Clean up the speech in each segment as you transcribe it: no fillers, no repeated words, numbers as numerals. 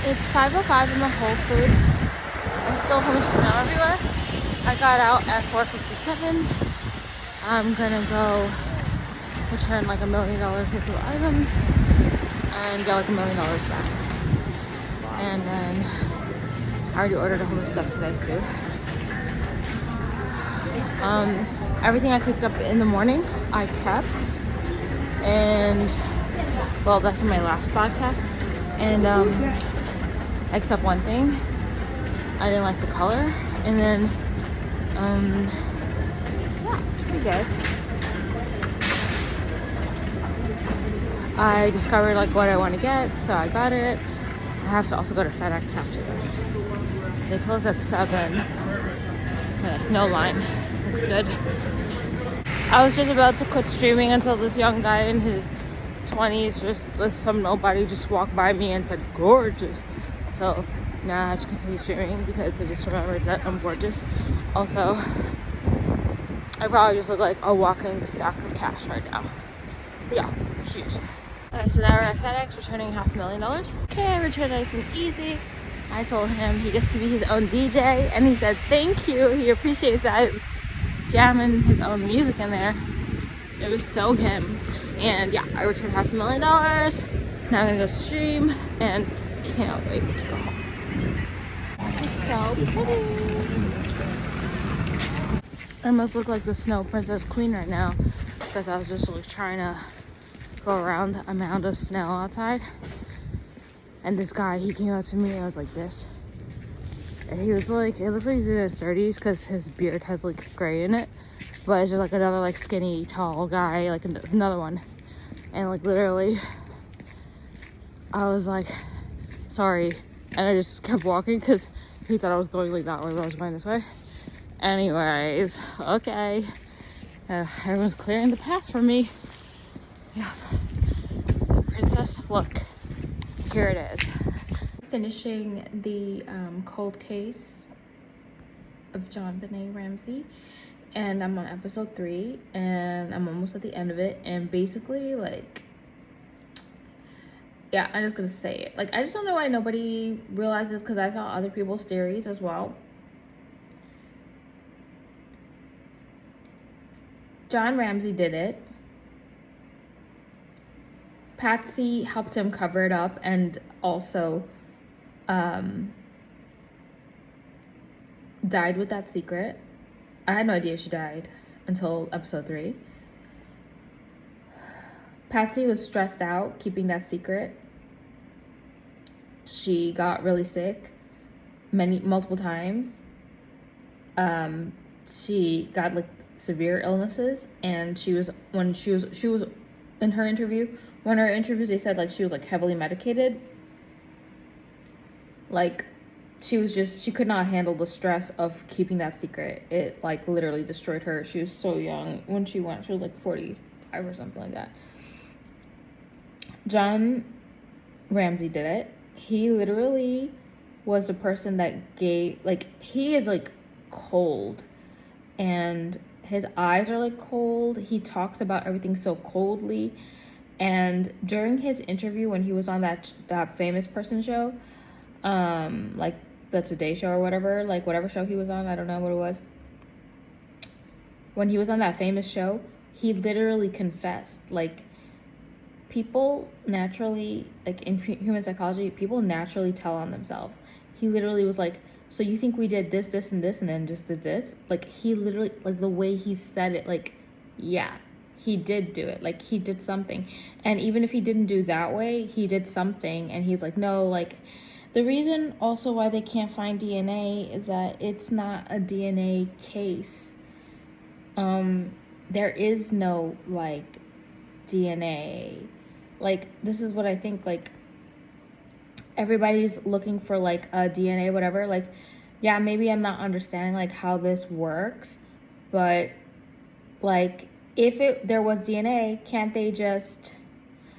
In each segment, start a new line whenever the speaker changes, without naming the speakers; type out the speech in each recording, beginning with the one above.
It's 5:05 in the Whole Foods. There's still a whole bunch of snow everywhere. I got out at 4:57. I'm gonna go return like $1 million worth of items and get like $1 million back. And then I already ordered a whole bunch of stuff today too. Everything I picked up in the morning, I kept. And, well, that's in my last podcast. And, except one thing. I didn't like the color. And then, yeah, it's pretty good. I discovered, like, what I want to get, so I got it. I have to also go to FedEx after this. They close at 7. Okay, no line. Looks good. I was just about to quit streaming until this young guy in his 20s, just some nobody, just walked by me and said, gorgeous. So now I have to continue streaming because I just remembered that I'm gorgeous. Also, I probably just look like a walking stack of cash right now. Yeah, huge. Okay, so now we're at FedEx, returning $500,000. Okay, I returned nice and easy. I told him he gets to be his own DJ, and he said thank you. He appreciates that. He's jamming his own music in there. It was so him. And yeah, I returned $500,000. Now I'm gonna go stream and can't wait to go home. This is so pretty. I must look like the Snow Princess Queen right now because I was just like trying to go around the amount of snow outside. And this guy, he came up to me and I was like this. And he was like, it looked like he's in his 30s because his beard has like gray in it. But it's just like another like skinny, tall guy, like another one. And like literally, I was like, sorry. And I just kept walking because he thought I was going like that way, but I was going this way. Anyways, okay. Everyone's clearing the path for me. Yeah. Princess, look. Here it is. Finishing the cold case of JonBenet Ramsey. And I'm on episode 3. And I'm almost at the end of it. And basically, like... yeah, I'm just gonna say it. Like, I just don't know why nobody realizes, because I saw other people's theories as well. John Ramsey did it. Patsy helped him cover it up and also died with that secret. I had no idea she died until episode 3. Patsy was stressed out keeping that secret. She got really sick multiple times. She got like severe illnesses, and she was in her interview. One of her interviews, they said like she was like heavily medicated. Like she could not handle the stress of keeping that secret. It like literally destroyed her. She was so young when she went. She was like 45 or something like that. John Ramsey did it. He literally was the person that gave, like, he is like cold and his eyes are like cold. He talks about everything so coldly. And during his interview when he was on that famous person show, like the Today Show or whatever, like whatever show he was on, I don't know what it was. When he was on that famous show, he literally confessed, like, people naturally, like in human psychology, people naturally tell on themselves. He literally was like, so you think we did this, this, and this, and then just did this? Like, he literally, like the way he said it, like, yeah, he did do it. Like, he did something. And even if he didn't do that way, he did something. And he's like, no, like, the reason also why they can't find DNA is that it's not a DNA case. There is no, like, DNA. Like, this is what I think, like, everybody's looking for, like, a DNA, whatever. Like, yeah, maybe I'm not understanding, like, how this works. But, like, if there was DNA, can't they just...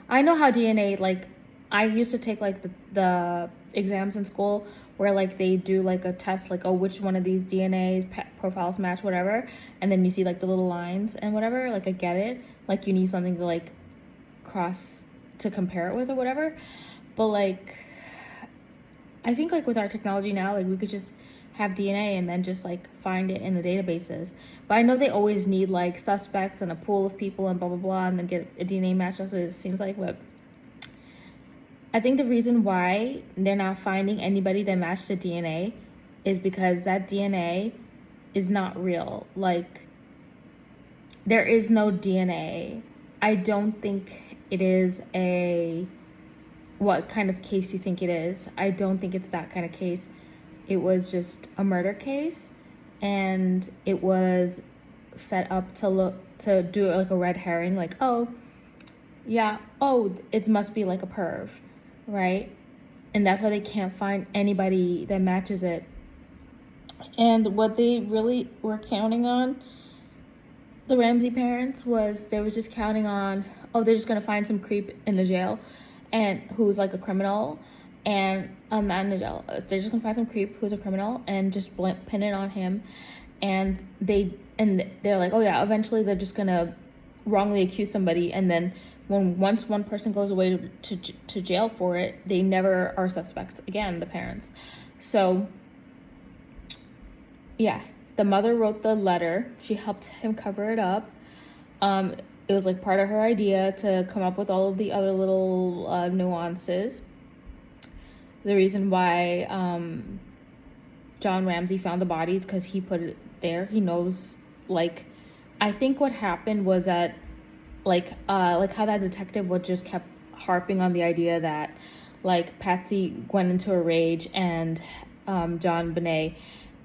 I know how DNA, like, I used to take, like, the exams in school where, like, they do, like, a test, like, oh, which one of these DNA profiles match, whatever. And then you see, like, the little lines and whatever. Like, I get it. Like, you need something to, like, cross to compare it with or whatever. But like, I think like with our technology now, like we could just have DNA and then just like find it in the databases. But I know they always need like suspects and a pool of people and blah blah blah, and then get a DNA match. That's what it seems like. But I think the reason why they're not finding anybody that matched the DNA is because that DNA is not real. Like, there is no DNA. I don't think it is what kind of case you think it is. I don't think it's that kind of case. It was just a murder case, and it was set up to do like a red herring, like, oh yeah, oh, it must be like a perv, right? And that's why they can't find anybody that matches it. And what they really were counting on, the Ramsey parents, was they were just counting on, oh, they're just gonna find some creep in the jail, and who's like a criminal, and not in the jail. They're just gonna find some creep who's a criminal and just pin it on him, and they're like, oh yeah, eventually they're just gonna wrongly accuse somebody, and then once one person goes away to jail for it, they never are suspects again, the parents. So yeah, the mother wrote the letter. She helped him cover it up. It was like part of her idea to come up with all of the other little nuances. The reason why John Ramsey found the bodies, because he put it there. He knows, like, I think what happened was that, like how that detective would just kept harping on the idea that, like, Patsy went into a rage and John Bonet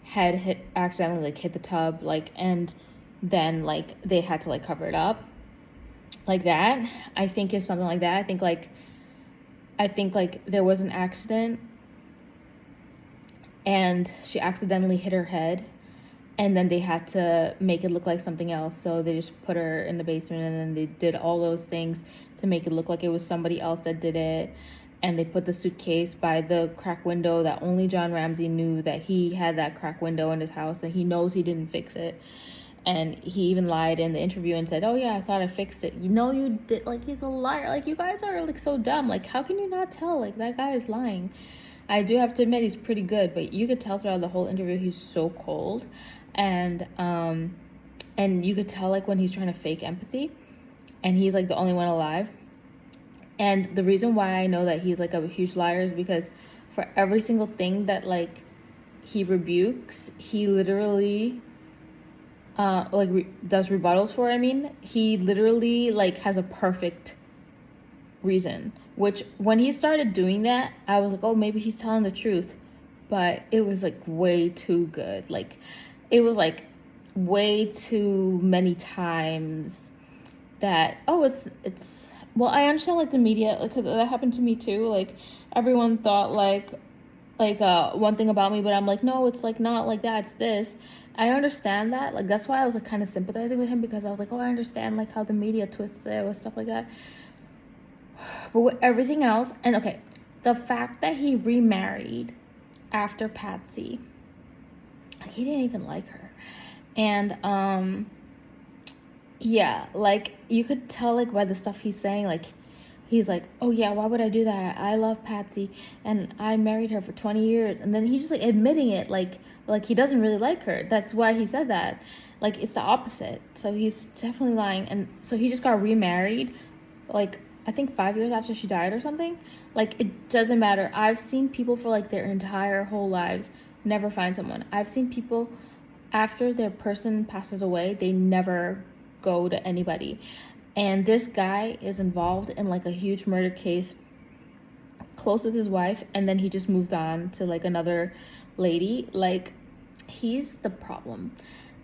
had accidentally hit the tub, like, and then like they had to like cover it up, like that. I think is something like that. I think like there was an accident and she accidentally hit her head, and then they had to make it look like something else, so they just put her in the basement, and then they did all those things to make it look like it was somebody else that did it. And they put the suitcase by the crack window that only John Ramsey knew that he had that crack window in his house, and he knows he didn't fix it. And he even lied in the interview and said, oh yeah, I thought I fixed it. You know you did. Like, he's a liar. Like, you guys are like so dumb. Like, how can you not tell? Like, that guy is lying. I do have to admit he's pretty good, but you could tell throughout the whole interview he's so cold. And you could tell like when he's trying to fake empathy, and he's like the only one alive. And the reason why I know that he's like a huge liar is because for every single thing that like he rebukes, he literally does rebuttals for. I mean, he literally like has a perfect reason, which when he started doing that, I was like, oh, maybe he's telling the truth. But it was like way too good. Like, it was like way too many times that, oh, it's well, I understand like the media, because that happened to me too. Like, everyone thought like one thing about me, but I'm like, no, it's like not like that, it's this. I understand that. Like, that's why I was like kind of sympathizing with him, because I was like, oh, I understand like how the media twists it with stuff like that. But with everything else, and okay, the fact that he remarried after Patsy, like, he didn't even like her. And yeah, like, you could tell like by the stuff he's saying, like, he's like, oh yeah, why would I do that? I love Patsy and I married her for 20 years. And then he's just like admitting it, like he doesn't really like her. That's why he said that. Like, it's the opposite. So he's definitely lying. And so he just got remarried, like, I think 5 years after she died or something. Like, it doesn't matter. I've seen people for like their entire whole lives never find someone. I've seen people after their person passes away, they never go to anybody. And this guy is involved in like a huge murder case, close with his wife, and then he just moves on to like another lady. Like, he's the problem,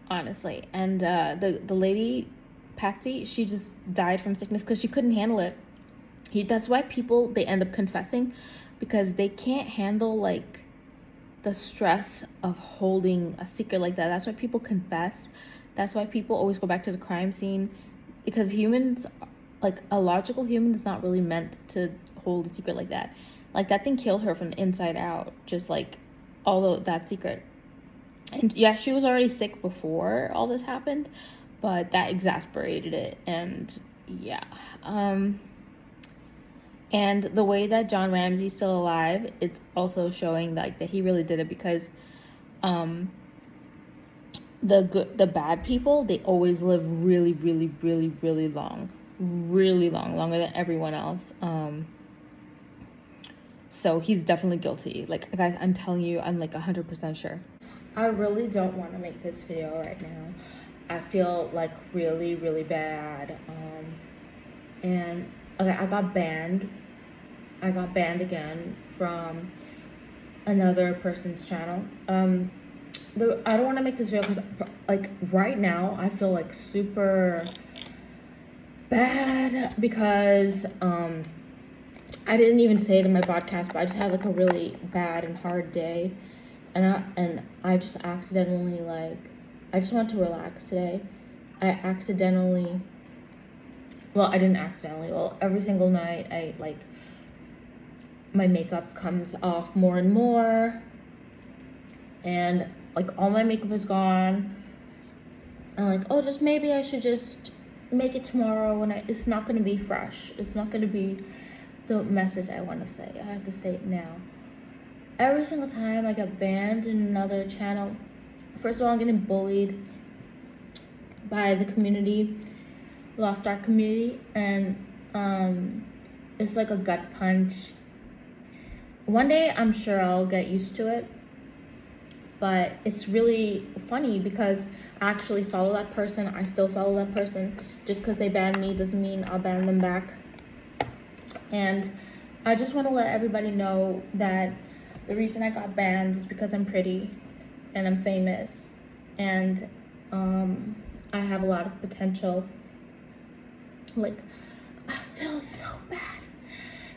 honestly. And the lady, Patsy, she just died from sickness because she couldn't handle it. That's why people, they end up confessing, because they can't handle like the stress of holding a secret like that. That's why people confess. That's why people always go back to the crime scene, because humans, like a logical human, is not really meant to hold a secret like that. Like, that thing killed her from the inside out, just like all of that secret. And yeah, she was already sick before all this happened, but that exasperated it. And yeah, And the way that John Ramsey's still alive, it's also showing like that he really did it, because the bad people, they always live really, really, really, really long, longer than everyone else. So he's definitely guilty. Like, guys, I'm telling you, I'm like 100% sure. I really don't want to make this video right now. I feel like really, really bad. And okay, I got banned again from another person's channel. I don't want to make this video because, like, right now I feel like super bad because I didn't even say it in my podcast, but I just had like a really bad and hard day, and I just accidentally, like, I just want to relax today. I didn't accidentally. Well, every single night I like, my makeup comes off more and more, and like all my makeup is gone. And like, oh, just maybe I should just make it tomorrow when it's not going to be fresh. It's not going to be the message I want to say. I have to say it now. Every single time I get banned in another channel, first of all, I'm getting bullied by the community, Lost Art community, and it's like a gut punch. One day I'm sure I'll get used to it, but it's really funny because I actually follow that person. I still follow that person. Just because they ban me doesn't mean I'll ban them back. And I just want to let everybody know that the reason I got banned is because I'm pretty and I'm famous, and I have a lot of potential. Like, I feel so bad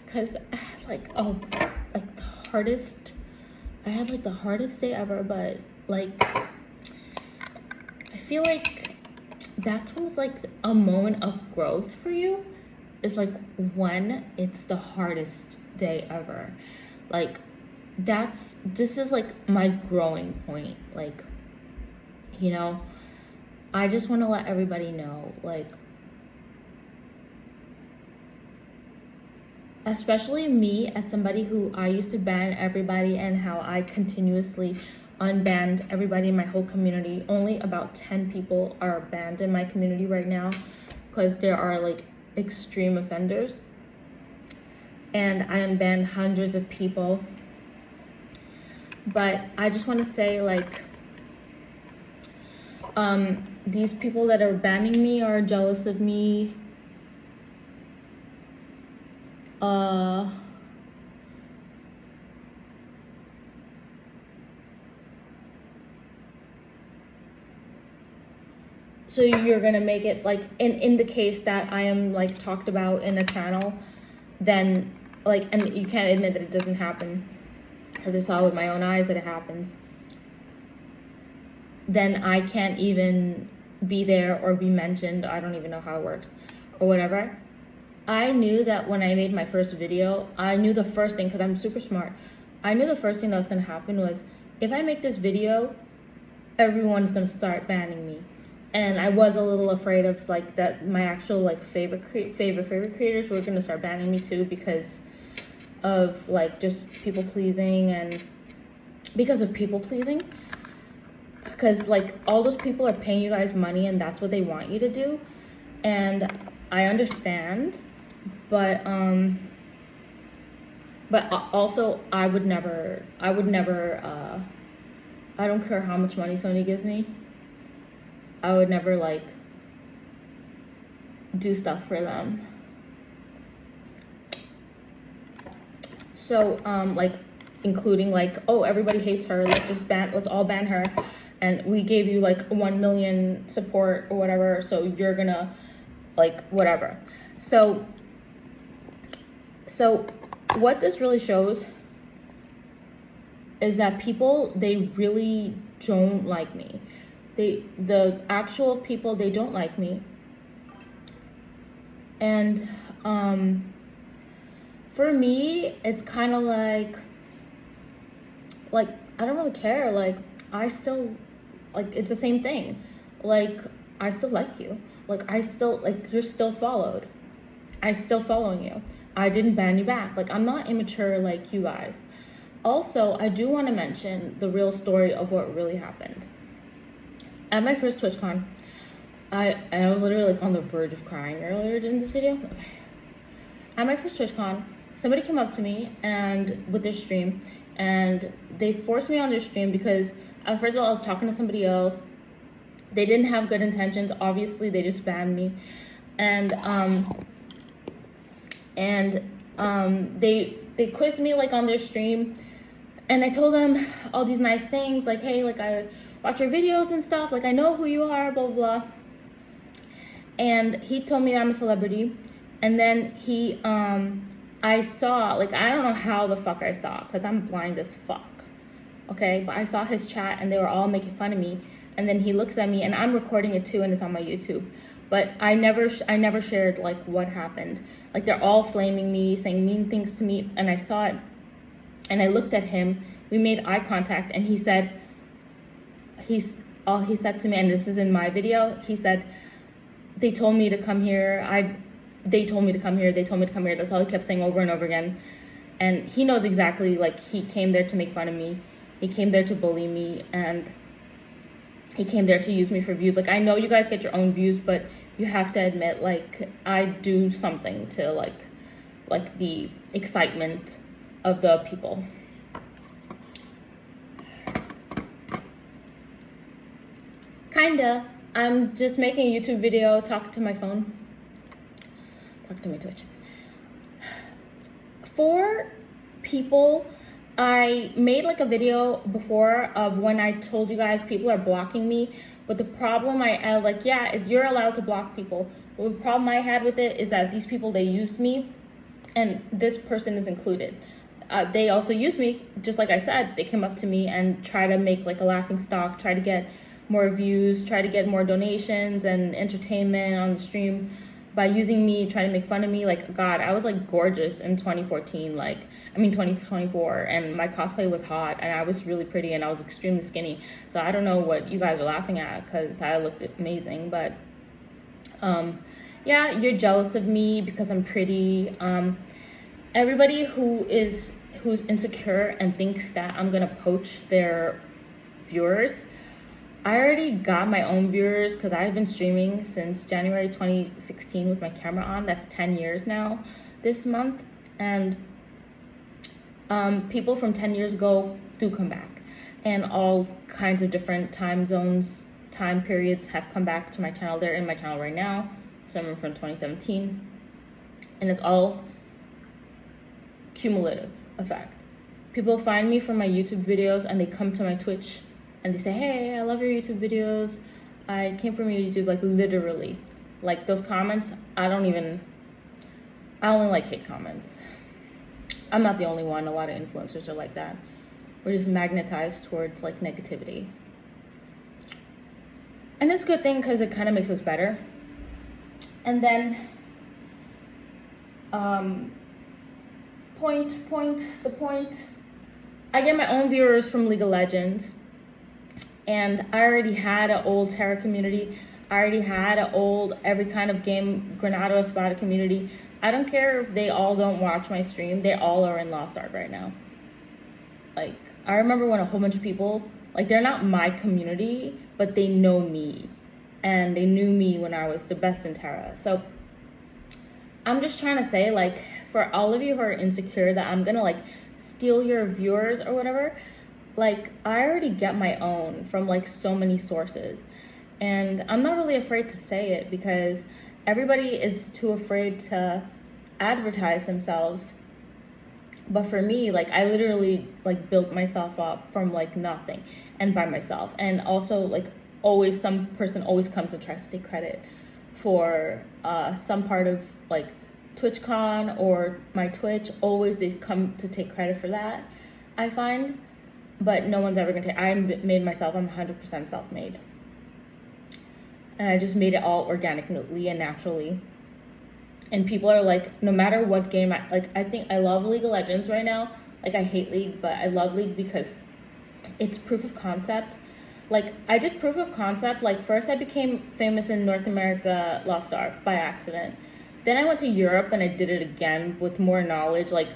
because I had like the hardest day ever, but like I feel like that's when it's like a moment of growth for you. It's like when it's the hardest day ever. Like, this is like my growing point. Like, you know, I just want to let everybody know, like, especially me as somebody who I used to ban everybody, and how I continuously unbanned everybody in my whole community. Only about 10 people are banned in my community right now because there are like extreme offenders, and I unbanned hundreds of people. But I just want to say, like, these people that are banning me are jealous of me. So you're gonna make it like, in the case that I am like talked about in a channel, then like, and you can't admit that it doesn't happen because I saw with my own eyes that it happens, then I can't even be there or be mentioned. I don't even know how it works or whatever. I knew that when I made my first video, I knew the first thing, because I'm super smart, I knew the first thing that was going to happen was, if I make this video, everyone's going to start banning me. And I was a little afraid of like that my actual like favorite creators were going to start banning me too, because of like just people pleasing, and because of people pleasing. Because like all those people are paying you guys money and that's what they want you to do. And I understand. But also I would never, I don't care how much money Sony gives me, I would never like do stuff for them. So like, including like, oh, everybody hates her, let's all ban her, and we gave you like 1 million support or whatever, so you're gonna like whatever. So what this really shows is that people, they really don't like me. The actual people, they don't like me. And for me, it's kind of like I don't really care. Like, I still, like, it's the same thing. Like, I still like you. Like, I still, like, you're still followed. I'm still following you. I didn't ban you back. Like, I'm not immature like you guys. Also, I do want to mention the real story of what really happened. At my first TwitchCon, I was literally like on the verge of crying earlier in this video. Okay. At my first TwitchCon, somebody came up to me and with their stream, and they forced me on their stream because first of all, I was talking to somebody else. They didn't have good intentions. Obviously, they just banned me, and they quizzed me like on their stream, and I told them all these nice things like, hey, like I watch your videos and stuff, like I know who you are, blah blah. And he told me I'm a celebrity, and then I saw, like, I don't know how the fuck I saw, because I'm blind as fuck, okay? But I saw his chat, and they were all making fun of me, and then he looks at me, and I'm recording it too, and it's on my YouTube. But I never shared, like, what happened. Like, they're all flaming me, saying mean things to me, and I saw it, and I looked at him, we made eye contact, and he said to me, and this is in my video, he said, they told me to come here, they told me to come here, that's all he kept saying over and over again. And he knows exactly, like, he came there to make fun of me, he came there to bully me, and he came there to use me for views. Like, I know you guys get your own views, but you have to admit, like, I do something to, like the excitement of the people. Kinda. I'm just making a YouTube video, talking to my phone, talking to my Twitch. For people, I made like a video before of when I told you guys people are blocking me, but the problem I was like, yeah, you're allowed to block people. But the problem I had with it is that these people, they used me, and this person is included. They also used me, just like I said, they came up to me and try to make like a laughing stock, try to get more views, try to get more donations and entertainment on the stream by using me, trying to make fun of me. Like, God, I was like gorgeous in 2014, 2024, and my cosplay was hot, and I was really pretty, and I was extremely skinny. So I don't know what you guys are laughing at, because I looked amazing, but yeah, you're jealous of me because I'm pretty. Everybody who's insecure and thinks that I'm gonna poach their viewers, I already got my own viewers because I've been streaming since January 2016 with my camera on. That's 10 years now this month. And people from 10 years ago do come back. And all kinds of different time zones, time periods have come back to my channel. They're in my channel right now. Some are from 2017. And it's all cumulative effect. People find me from my YouTube videos and they come to my Twitch and they say, hey, I love your YouTube videos. I came from your YouTube, like literally. Like those comments, I only like hate comments. I'm not the only one. A lot of influencers are like that. We're just magnetized towards like negativity. And it's a good thing because it kind of makes us better. And then, the point, I get my own viewers from League of Legends. And I already had an old Terra community. I already had an old every kind of game, Granado Espada community. I don't care if they all don't watch my stream. They all are in Lost Ark right now. Like, I remember when a whole bunch of people, like, they're not my community, but they know me. And they knew me when I was the best in Terra. So I'm just trying to say, like, for all of you who are insecure that I'm gonna, like, steal your viewers or whatever, like, I already get my own from, like, so many sources. And I'm not really afraid to say it because everybody is too afraid to advertise themselves. But for me, like, I literally, like, built myself up from, like, nothing and by myself. And also, like, always some person always comes and tries to take credit for some part of, like, TwitchCon or my Twitch. Always they come to take credit for that, I find. But no one's ever gonna take, I made myself, I'm 100% self-made. And I just made it all organically and naturally. And people are like, no matter what game, I think I love League of Legends right now. Like, I hate League, but I love League because it's proof of concept. Like, I did proof of concept. Like, first I became famous in North America Lost Ark by accident. Then I went to Europe and I did it again with more knowledge, like,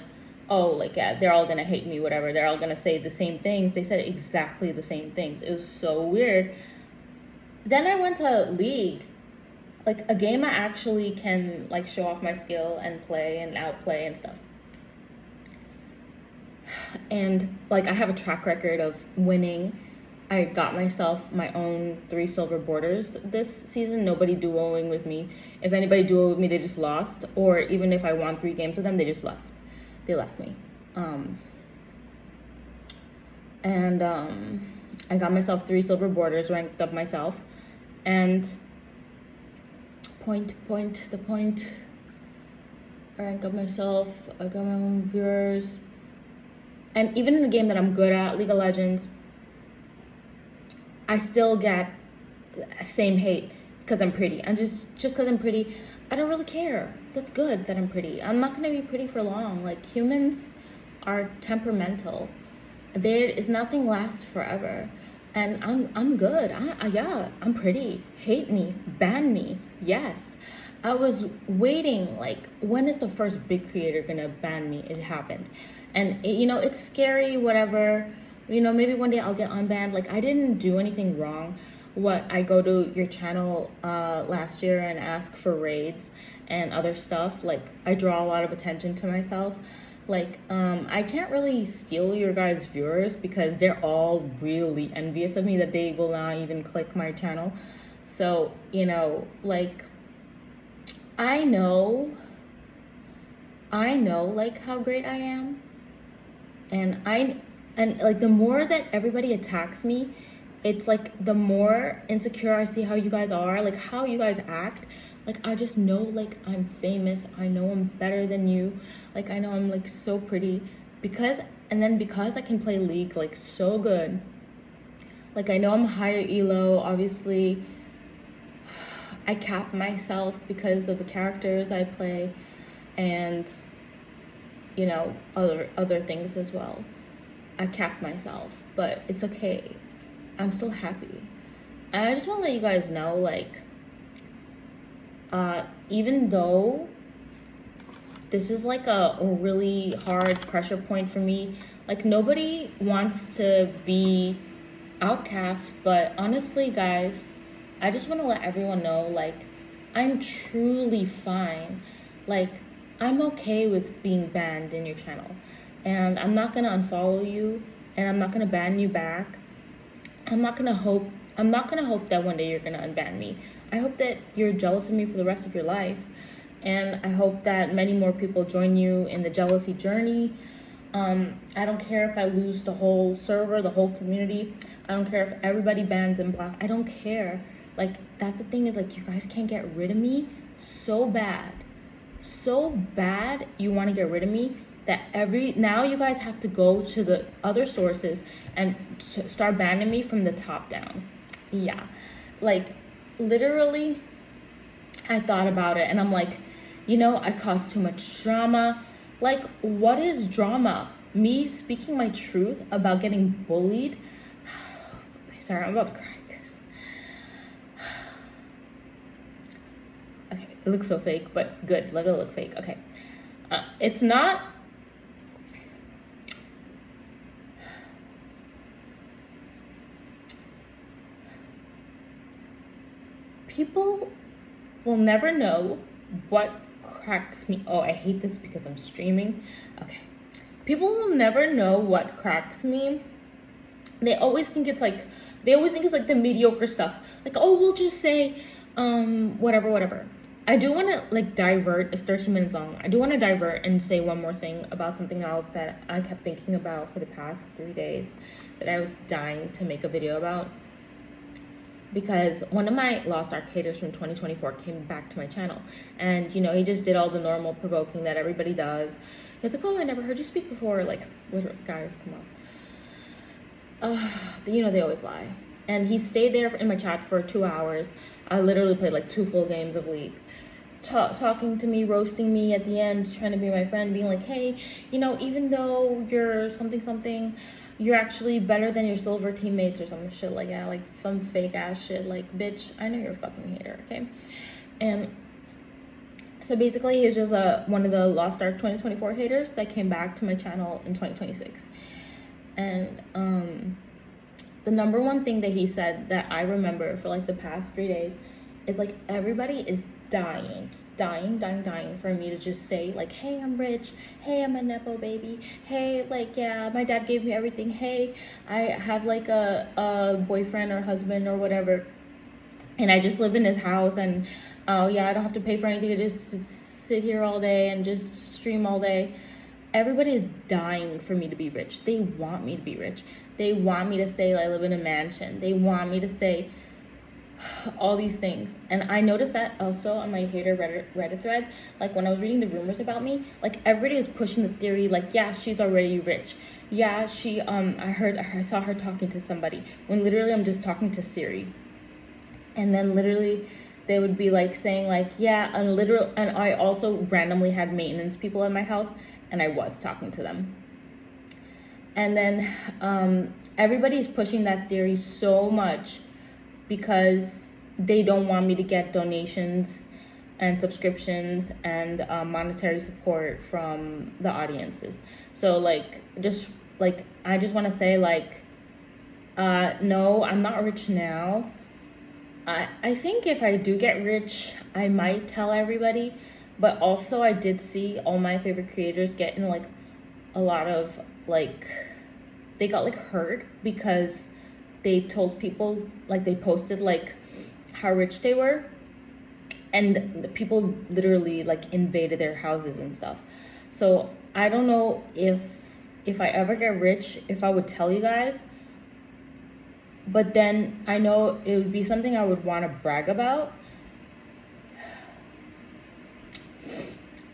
oh, like, yeah, they're all gonna hate me, whatever. They're all gonna say the same things. They said exactly the same things. It was so weird. Then I went to League, like a game I actually can like show off my skill and play and outplay and stuff. And like I have a track record of winning. I got myself my own 3 silver borders this season. Nobody duoing with me. If anybody duoed with me, they just lost. Or even if I won 3 games with them, they just left. They left me. I got myself 3 silver borders, ranked up myself. And the point. I rank up myself. I got my own viewers. And even in the game that I'm good at, League of Legends, I still get same hate because I'm pretty. And just because I'm pretty, I don't really care. That's good that I'm pretty. I'm not going to be pretty for long. Like, humans are temperamental. There is nothing lasts forever. And I'm good. Yeah, I'm pretty. Hate me. Ban me. Yes. I was waiting, like, when is the first big creator gonna ban me? It happened. And, it's scary, whatever. Maybe one day I'll get unbanned. Like, I didn't do anything wrong. I go to your channel last year and ask for raids and other stuff. Like, I draw a lot of attention to myself. Like, I can't really steal your guys' viewers because they're all really envious of me that they will not even click my channel. So, like, I know, like, how great I am. And like, the more that everybody attacks me, it's like the more insecure I see how you guys are, like how you guys act. Like, I just know, like, I'm famous. I know I'm better than you. Like, I know I'm, like, so pretty. Because I can play League, like, so good. Like, I know I'm higher elo, obviously. I cap myself because of the characters I play. And, other things as well. I cap myself, but it's okay. I'm still happy. And I just want to let you guys know, like, even though this is like a really hard pressure point for me, like, nobody wants to be outcast, but honestly, guys, I just want to let everyone know, like, I'm truly fine. Like, I'm okay with being banned in your channel, and I'm not gonna unfollow you, and I'm not gonna ban you back. I'm not gonna hope that one day you're gonna unban me. I hope that you're jealous of me for the rest of your life. And I hope that many more people join you in the jealousy journey. I don't care if I lose the whole server, the whole community. I don't care if everybody bans and block. I don't care. Like, that's the thing, is like, you guys can't get rid of me so bad. So bad you want to get rid of me that now you guys have to go to the other sources and start banning me from the top down. Yeah. Like, literally, I thought about it and I'm like, I cause too much drama. Like, what is drama? Me speaking my truth about getting bullied? Sorry, I'm about to cry, guys. Okay, it looks so fake, but good. Let it look fake. Okay. It's not... People will never know what cracks me. Oh, I hate this because I'm streaming. Okay. People will never know what cracks me. They always think it's like the mediocre stuff. Like, oh, we'll just say, whatever. I do want to, like, divert. It's 13 minutes long. I do want to divert and say one more thing about something else that I kept thinking about for the past 3 days that I was dying to make a video about. Because one of my Lost Arcaders from 2024 came back to my channel. And, he just did all the normal provoking that everybody does. He's like, oh, I never heard you speak before. Like, literally, guys, come on. They always lie. And he stayed there in my chat for 2 hours. I literally played like 2 full games of League. Talking to me, roasting me at the end, trying to be my friend, being like, hey, even though you're something, you're actually better than your silver teammates or some shit like that, like some fake ass shit. Like, bitch, I know you're a fucking hater, okay? And So basically, he's just one of the Lost Ark 2024 haters that came back to my channel in 2026. And the number one thing that he said that I remember for like the past 3 days is like, everybody is dying for me to just say like, hey, I'm rich, hey, I'm a nepo baby, hey, like, yeah, my dad gave me everything, hey, I have like a boyfriend or husband or whatever, and I just live in his house, and oh yeah, I don't have to pay for anything, I just sit here all day and just stream all day. Everybody is dying for me to be rich. They want me to be rich. They want me to say I live in a mansion. They want me to say all these things. And I noticed that also on my hater Reddit thread. Like when I was reading the rumors about me, like everybody is pushing the theory like, yeah, she's already rich. Yeah, she I saw her talking to somebody, when literally I'm just talking to Siri. And then literally they would be like saying like, yeah, and I also randomly had maintenance people at my house, and I was talking to them. And then everybody's pushing that theory so much because they don't want me to get donations and subscriptions and monetary support from the audiences. So like, I just want to say like, no, I'm not rich now. I think if I do get rich, I might tell everybody. But also I did see all my favorite creators get in like a lot of like, they got like hurt because they told people, like they posted like how rich they were, and the people literally like invaded their houses and stuff. So I don't know if I ever get rich, if I would tell you guys. But then I know it would be something I would want to brag about.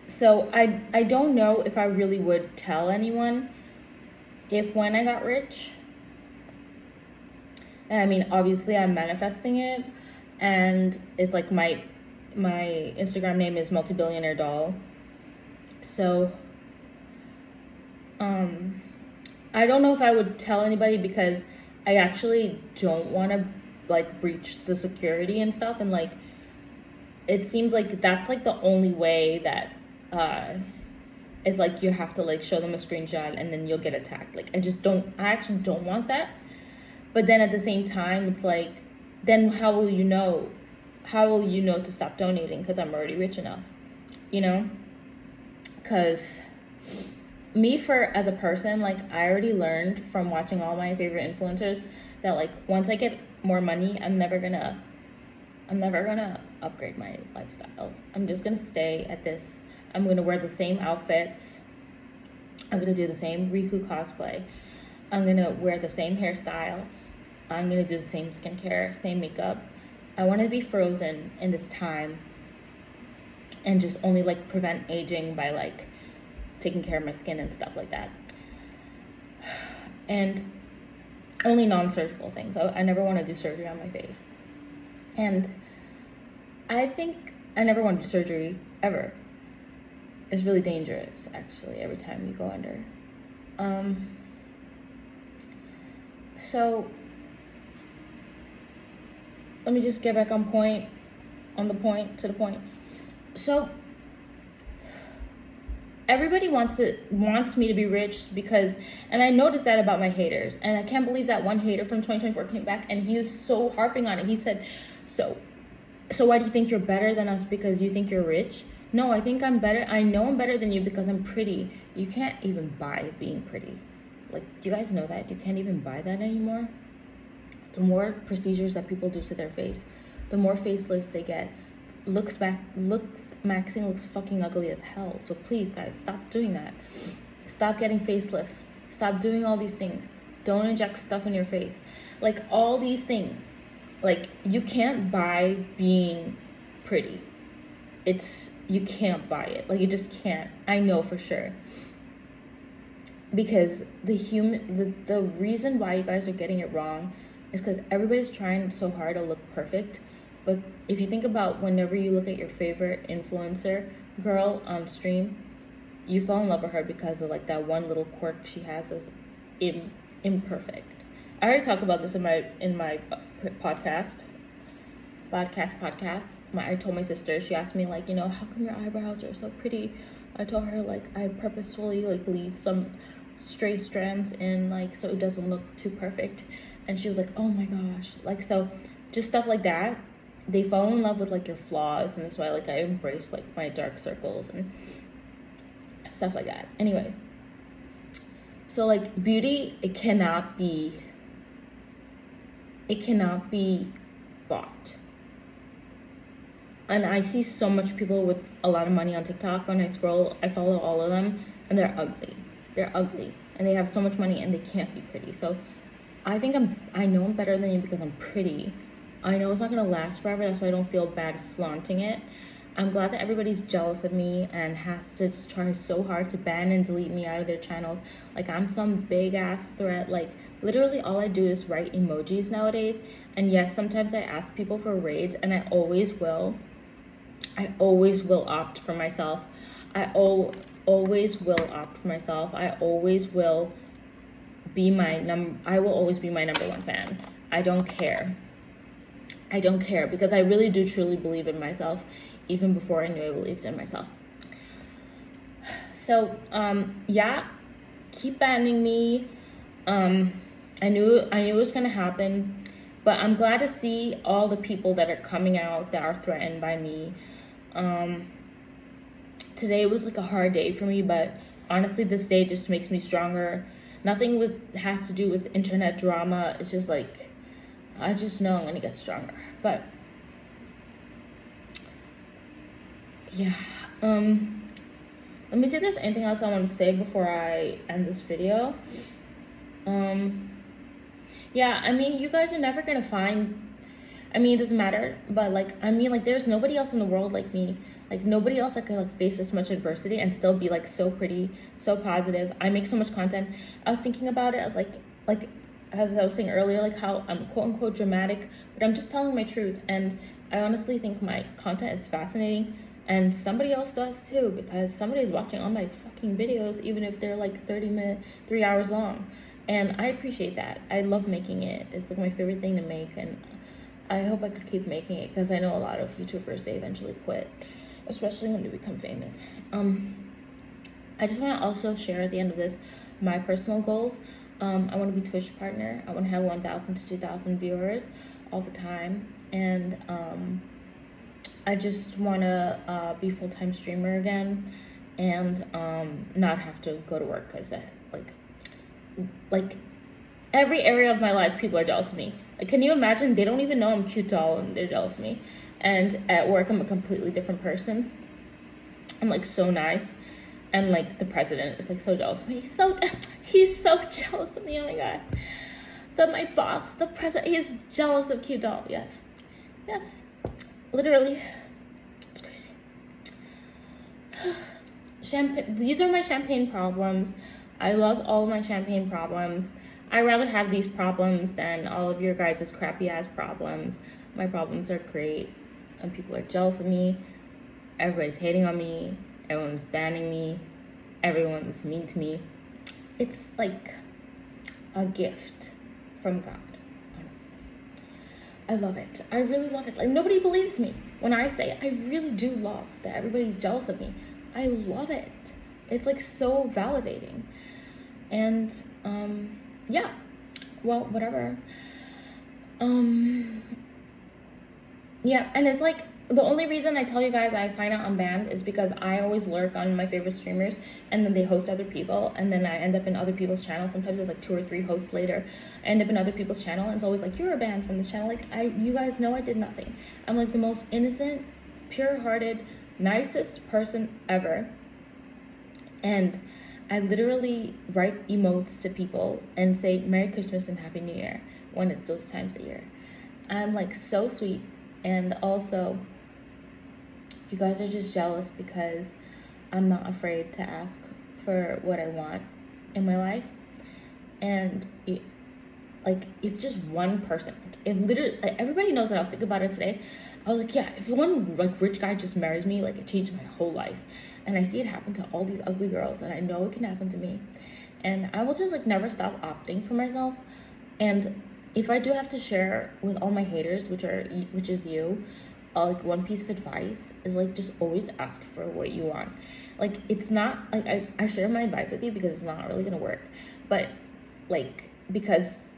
So I don't know if I really would tell anyone if when I got rich. And I mean, obviously I'm manifesting it, and it's like my Instagram name is multi-billionaire doll. So I don't know if I would tell anybody, because I actually don't want to like breach the security and stuff, and like it seems like that's like the only way that it's like you have to like show them a screenshot and then you'll get attacked. Like I actually don't want that. But then at the same time, it's like, then how will you know to stop donating? Because I'm already rich enough, you know? Because me, as a person, like I already learned from watching all my favorite influencers that like once I get more money, I'm never gonna upgrade my lifestyle. I'm just gonna stay at this. I'm gonna wear the same outfits. I'm gonna do the same Riku cosplay. I'm gonna wear the same hairstyle. I'm gonna do the same skincare, same makeup. I want to be frozen in this time and just only like prevent aging by like taking care of my skin and stuff like that. And only non-surgical things. I never want to do surgery on my face. And I think I never want to do surgery ever. It's really dangerous, actually, every time you go under. So let me just get back to the point. So everybody wants me to be rich because, and I noticed that about my haters, and I can't believe that one hater from 2024 came back and he was so harping on it. He said, so why do you think you're better than us because you think you're rich? No, I think I'm better. I know I'm better than you because I'm pretty. You can't even buy being pretty. Like, do you guys know that? You can't even buy that anymore. The more procedures that people do to their face, the more facelifts they get. Maxing looks fucking ugly as hell. So please, guys, stop doing that. Stop getting facelifts. Stop doing all these things. Don't inject stuff in your face. Like, all these things. Like, you can't buy being pretty. You can't buy it. Like, you just can't. I know for sure. Because the reason why you guys are getting it wrong is because everybody's trying so hard to look perfect. But if you think about whenever you look at your favorite influencer girl on stream, you fall in love with her because of like that one little quirk she has as imperfect. I already talked about this in my podcast, podcast. I told my sister, she asked me like, you know, how come your eyebrows are so pretty? I told her like I purposefully like leave some stray strands in, like, so it doesn't look too perfect. And she was like, oh my gosh. Like, so just stuff like that. They fall in love with like your flaws, and that's why like I embrace like my dark circles and stuff like that. Anyways, so like beauty, it cannot be bought. And I see so much people with a lot of money on TikTok. When I scroll, I follow all of them, and they're ugly. They're ugly, and they have so much money, and they can't be pretty. So I think I know I'm better than you because I'm pretty. I know it's not gonna last forever. That's why I don't feel bad flaunting it. I'm glad that everybody's jealous of me and has to try so hard to ban and delete me out of their channels. Like I'm some big ass threat. Like literally all I do is write emojis nowadays. And yes, sometimes I ask people for raids, and I always will. I always will opt for myself. I always will opt for myself. I always will be I will always be my number one fan. I don't care. I don't care because I really do truly believe in myself, even before I knew I believed in myself. So, yeah, keep banning me. I knew it was gonna happen, but I'm glad to see all the people that are coming out that are threatened by me. Today was like a hard day for me, but honestly, this day just makes me stronger. Nothing has to do with internet drama. It's just like, I just know I'm gonna get stronger. But yeah, let me see if there's anything else I want to say before I end this video. Yeah, I mean, you guys are never gonna find, I mean, it doesn't matter, but like, I mean, like, there's nobody else in the world like me. Like, nobody else that could like face this much adversity and still be like so pretty, so positive. I make so much content. I was thinking about it. I was like as I was saying earlier, like how I'm quote unquote dramatic, but I'm just telling my truth. And I honestly think my content is fascinating, and somebody else does too, because somebody's watching all my fucking videos, even if they're like 3 hours long. And I appreciate that. I love making it. It's like my favorite thing to make, and I hope I could keep making it because I know a lot of YouTubers, they eventually quit, especially when they become famous. I just want to also share at the end of this my personal goals. I want to be Twitch partner. I want to have 1,000 to 2,000 viewers all the time, and I just want to be full-time streamer again, and not have to go to work because like every area of my life, people are jealous of me. Like, can you imagine? They don't even know I'm cute doll, and they're jealous of me. And at work, I'm a completely different person. I'm like so nice, and like the president is like so jealous of me. He's so jealous of me. Oh my god. My boss, the president, he's jealous of cute doll. Yes, literally, it's crazy. These are my champagne problems. I love all of my champagne problems. I'd rather have these problems than all of your guys' crappy ass problems. My problems are great, and people are jealous of me. Everybody's hating on me. Everyone's banning me. Everyone's mean to me. It's like a gift from God, honestly. I love it. I really love it. Like, nobody believes me when I say it. I really do love that everybody's jealous of me. I love it. It's like so validating. And yeah, well, whatever. Yeah, and it's like, the only reason I tell you guys I find out I'm banned is because I always lurk on my favorite streamers, and then they host other people, and then I end up in other people's channels. Sometimes it's like 2 or 3 hosts later, I end up in other people's channel, and it's always like, you're banned from this channel. Like, you guys know I did nothing. I'm like the most innocent, pure-hearted, nicest person ever. And I literally write emotes to people and say Merry Christmas and Happy New Year when it's those times of year. I'm like so sweet. And also, you guys are just jealous because I'm not afraid to ask for what I want in my life. And if just one person, if literally, like, everybody knows that I was thinking about it today. I was like, yeah, if one like rich guy just marries me, like, it changed my whole life. And I see it happen to all these ugly girls, and I know it can happen to me. And I will just like never stop opting for myself. And if I do have to share with all my haters, which is you, like one piece of advice is like just always ask for what you want. Like it's not like I share my advice with you because it's not really gonna work, but like because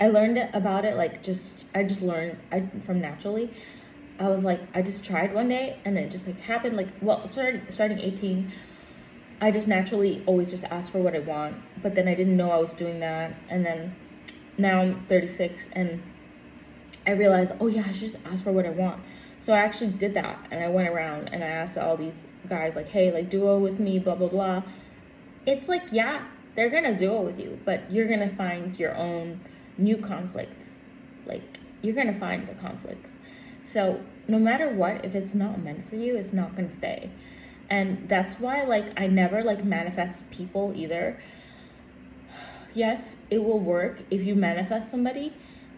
I learned about it like I just learned from naturally. I was like I just tried one day and it just like happened like well starting 18. I just naturally always just ask for what I want, but then I didn't know I was doing that, and then now I'm 36 and I realized, oh yeah, I should just ask for what I want. So I actually did that, and I went around and I asked all these guys like, hey, like duo with me, blah blah blah. It's like, yeah, they're gonna duo with you, but you're gonna find your own new conflicts. Like you're gonna find the conflicts. So no matter what, if it's not meant for you, it's not gonna stay. And that's why like I never like manifest people either. Yes, it will work if you manifest somebody,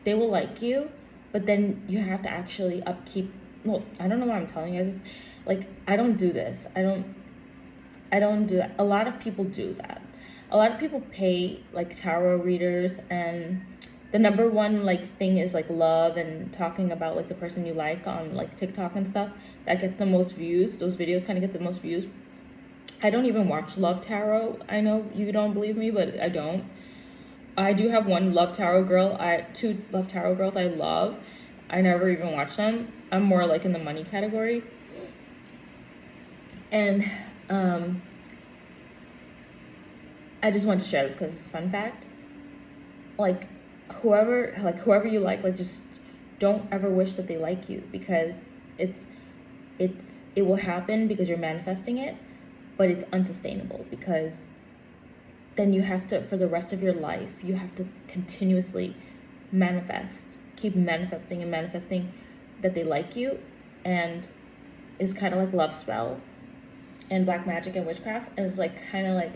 they will like you, but then you have to actually upkeep. Well, I don't know what I'm telling you. I just like I don't do this. I don't do that. A lot of people do that. A lot of people pay like tarot readers, and the number one like thing is like love and talking about like the person you like on like TikTok and stuff. That gets the most views. Those videos kind of get the most views. I don't even watch Love Tarot. I know you don't believe me, but I don't. I do have one Love Tarot girl. Two Love Tarot girls I love. I never even watch them. I'm more like in the money category. And I just want to share this because it's a fun fact. Like whoever you like just don't ever wish that they like you, because it will happen because you're manifesting it, but it's unsustainable because then you have to, for the rest of your life, you have to continuously keep manifesting and manifesting that they like you. And it's kind of like love spell and black magic and witchcraft. And it's like kind of like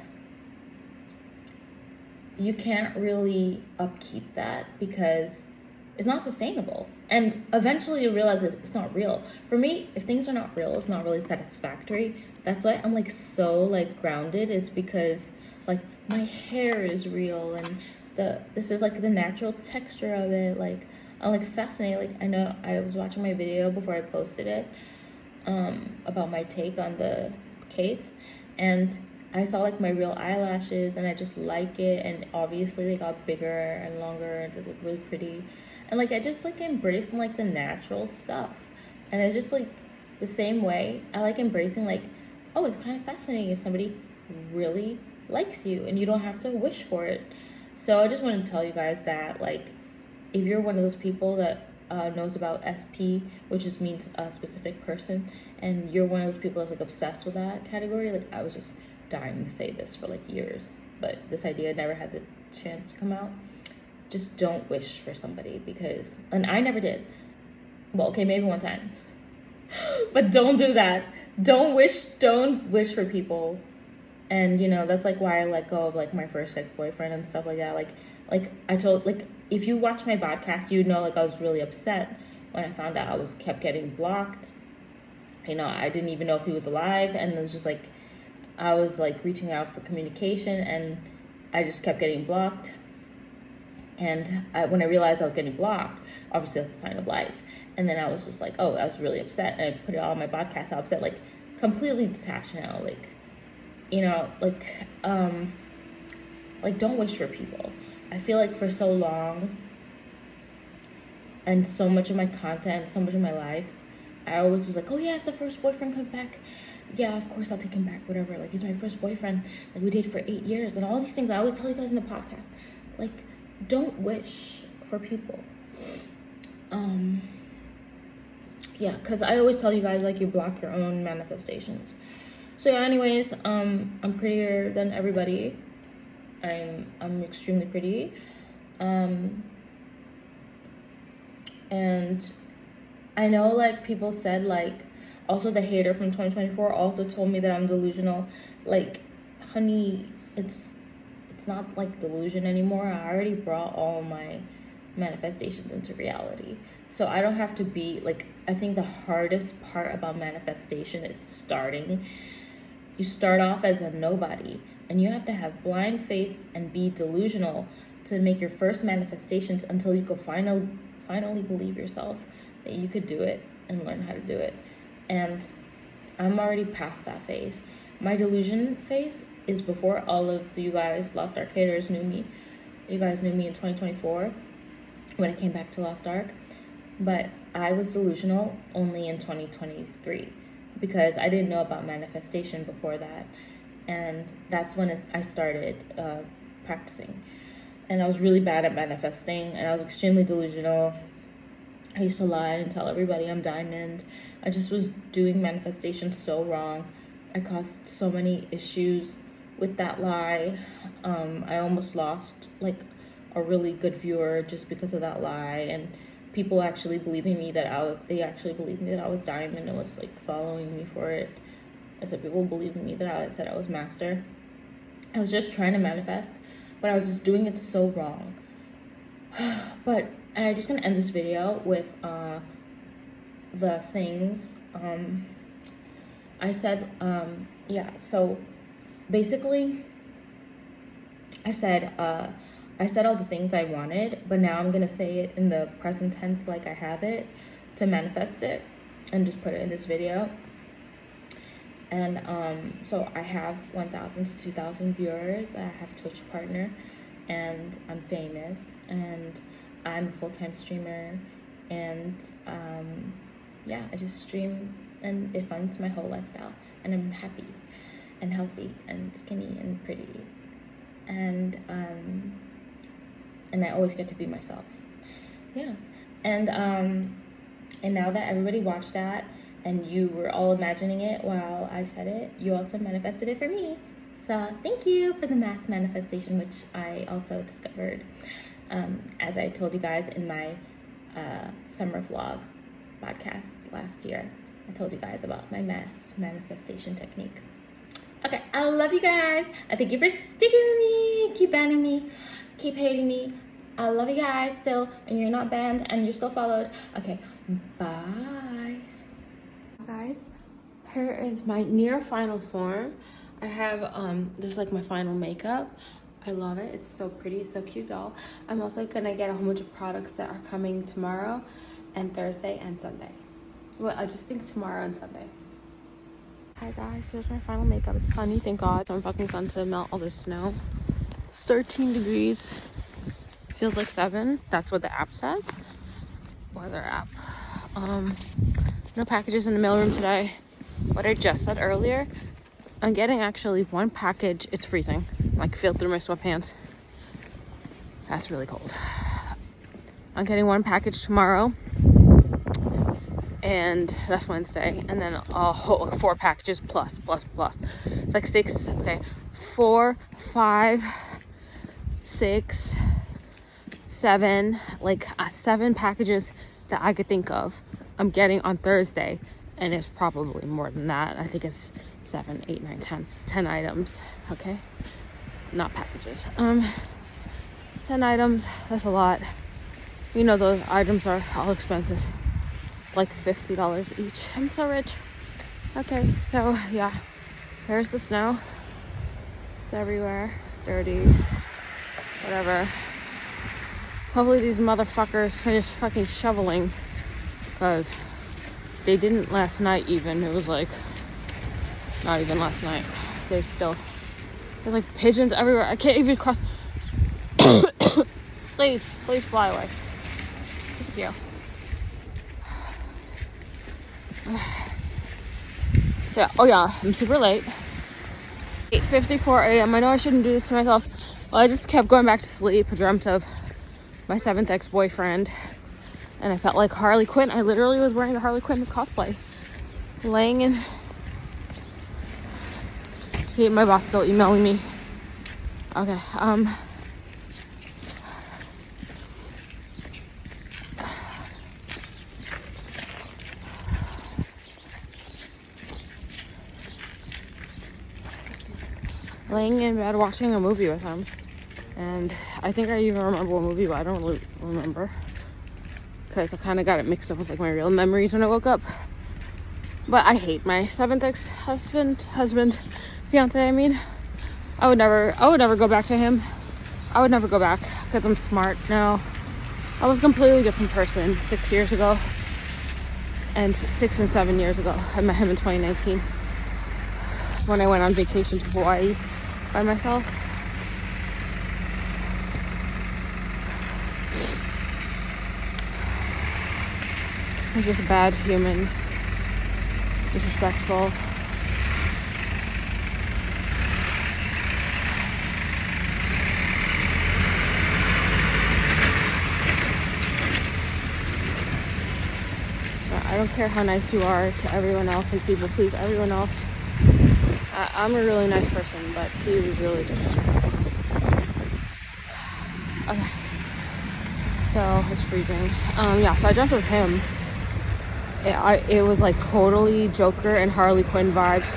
you can't really upkeep that because it's not sustainable. And eventually you realize it's not real. For me, if things are not real, it's not really satisfactory. That's why I'm like so like grounded, is because like my hair is real and this is like the natural texture of it. Like I'm like fascinated. Like I know I was watching my video before I posted it about my take on the case, and I saw like my real eyelashes and I just like it, and obviously they got bigger and longer and they look really pretty, and like I just like embracing like the natural stuff. And it's just like the same way I like embracing like, oh, it's kind of fascinating if somebody really likes you and you don't have to wish for it. So I just want to tell you guys that like if you're one of those people that knows about SP, which just means a specific person, and you're one of those people that's like obsessed with that category, like I was just dying to say this for like years, but this idea never had the chance to come out. Just don't wish for somebody, because, and I never did. Well, okay, maybe one time. But don't do that. Don't wish for people. And you know, that's like why I let go of like my first ex-boyfriend and stuff like that. Like I told, like if you watch my podcast, you know, like I was really upset when I found out I was kept getting blocked. You know, I didn't even know if he was alive, and it was just like I was like reaching out for communication and I just kept getting blocked. And when I realized I was getting blocked, obviously that's a sign of life. And then I was just like, oh, I was really upset. And I put it all on my podcast, how upset, like completely detached now. Like, you know, like don't wish for people. I feel like for so long and so much of my content, so much of my life, I always was like, oh yeah, if the first boyfriend comes back, yeah, of course I'll take him back, whatever. Like he's my first boyfriend. Like we dated for 8 years and all these things I always tell you guys in the podcast. Like, don't wish for people. Yeah, because I always tell you guys like you block your own manifestations. So yeah, anyways, I'm prettier than everybody. I'm extremely pretty. And I know like people said like, also the hater from 2024 also told me that I'm delusional. Like, honey, it's not like delusion anymore. I already brought all my manifestations into reality. So I don't have to be like, I think the hardest part about manifestation is starting. You start off as a nobody and you have to have blind faith and be delusional to make your first manifestations until you could finally believe yourself that you could do it and learn how to do it. And I'm already past that phase. My delusion phase is before all of you guys, Lost Arcaders, knew me. You guys knew me in 2024 when I came back to Lost Ark. But I was delusional only in 2023 because I didn't know about manifestation before that. And that's when I started practicing. And I was really bad at manifesting, and I was extremely delusional. I used to lie and tell everybody I'm diamond. I just was doing manifestation so wrong. I caused so many issues with that lie. I almost lost like a really good viewer just because of that lie, and people actually believing me that they actually believed me that I was diamond and was like following me for it. I said people believing me that I said I was master. I was just trying to manifest, but I was just doing it so wrong. But I'm just gonna end this video with the things I said. So basically I said all the things I wanted, but now I'm gonna say it in the present tense like I have it to manifest it and just put it in this video. And so I have 1,000 to 2,000 viewers. I have a Twitch partner, and I'm famous, and I'm a full-time streamer, and I just stream, and it funds my whole lifestyle, and I'm happy and healthy and skinny and pretty, and I always get to be myself. And now that everybody watched that and you were all imagining it while I said it, you also manifested it for me. So thank you for the mass manifestation, which I also discovered as I told you guys in my summer vlog podcast last year. I told you guys about my mass manifestation technique. Okay, I love you guys. I thank you for sticking with me, keep banning me, keep hating me. I love you guys still, and you're not banned, and you're still followed. Okay, bye. Guys, here is my near final form. I have this is like my final makeup. I love it. It's so pretty, so cute doll. I'm also gonna get a whole bunch of products that are coming tomorrow and Thursday and Sunday. Well, I just think tomorrow and Sunday. Hi guys, here's my final makeup. It's sunny, thank God. Some fucking sun to melt all this snow. It's 13 degrees. Feels like 7. That's what the app says. Weather app. No packages in the mailroom today. What I just said earlier, I'm getting actually one package. It's freezing. I can feel it through my sweatpants. That's really cold. I'm getting one package tomorrow, and that's Wednesday, and then a whole 4 packages plus. It's like 6. Okay, 4, 5, 6, 7. Like 7 packages that I could think of. I'm getting on Thursday, and it's probably more than that. I think it's 7, 8, 9, 10 items. Okay, not packages. 10 items. That's a lot. You know those items are all expensive, like $50 each. I'm so rich. Okay, so yeah, here's the snow. It's everywhere. It's dirty. Whatever. Hopefully these motherfuckers finish fucking shoveling, because they didn't last night even. It was like, not even last night. There's like pigeons everywhere. I can't even cross. Please fly away. Thank you. So, I'm super late. 8:54 a.m. I know I shouldn't do this to myself. Well, I just kept going back to sleep. I dreamt of my 7th ex-boyfriend, and I felt like Harley Quinn. I literally was wearing the Harley Quinn cosplay, laying in. My boss still emailing me. Okay, laying in bed watching a movie with him, and I think I even remember what movie, but I don't really remember because I kind of got it mixed up with like my real memories when I woke up. But I hate my 7th ex-husband, fiance. I mean, I would never go back to him. I would never go back because I'm smart now. I was a completely different person 6 years ago. And 6 and 7 years ago. I met him in 2019 when I went on vacation to Hawaii by myself. He's just a bad human, disrespectful. I don't care how nice you are to everyone else and people please everyone else. I'm a really nice person, but he was really disrespectful. Okay. So it's freezing. So I jumped with him. It was like totally Joker and Harley Quinn vibes.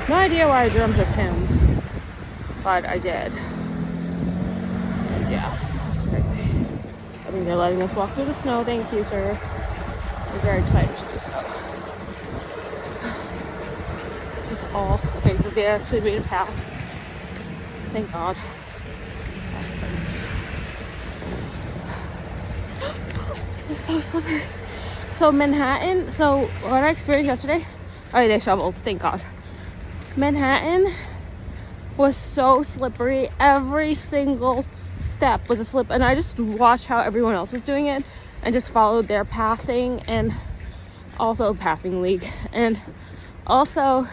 No idea why I jumped with him, but I did. And yeah, it's crazy. I think they're letting us walk through the snow. Thank you, sir. We're very excited to do so. Okay, they actually made a path. Thank God. That's crazy. It's so slippery. So Manhattan, so what I experienced yesterday, they shoveled, thank God. Manhattan was so slippery. Every single step was a slip. And I just watched how everyone else was doing it and just followed their pathing, and also pathing league. And also,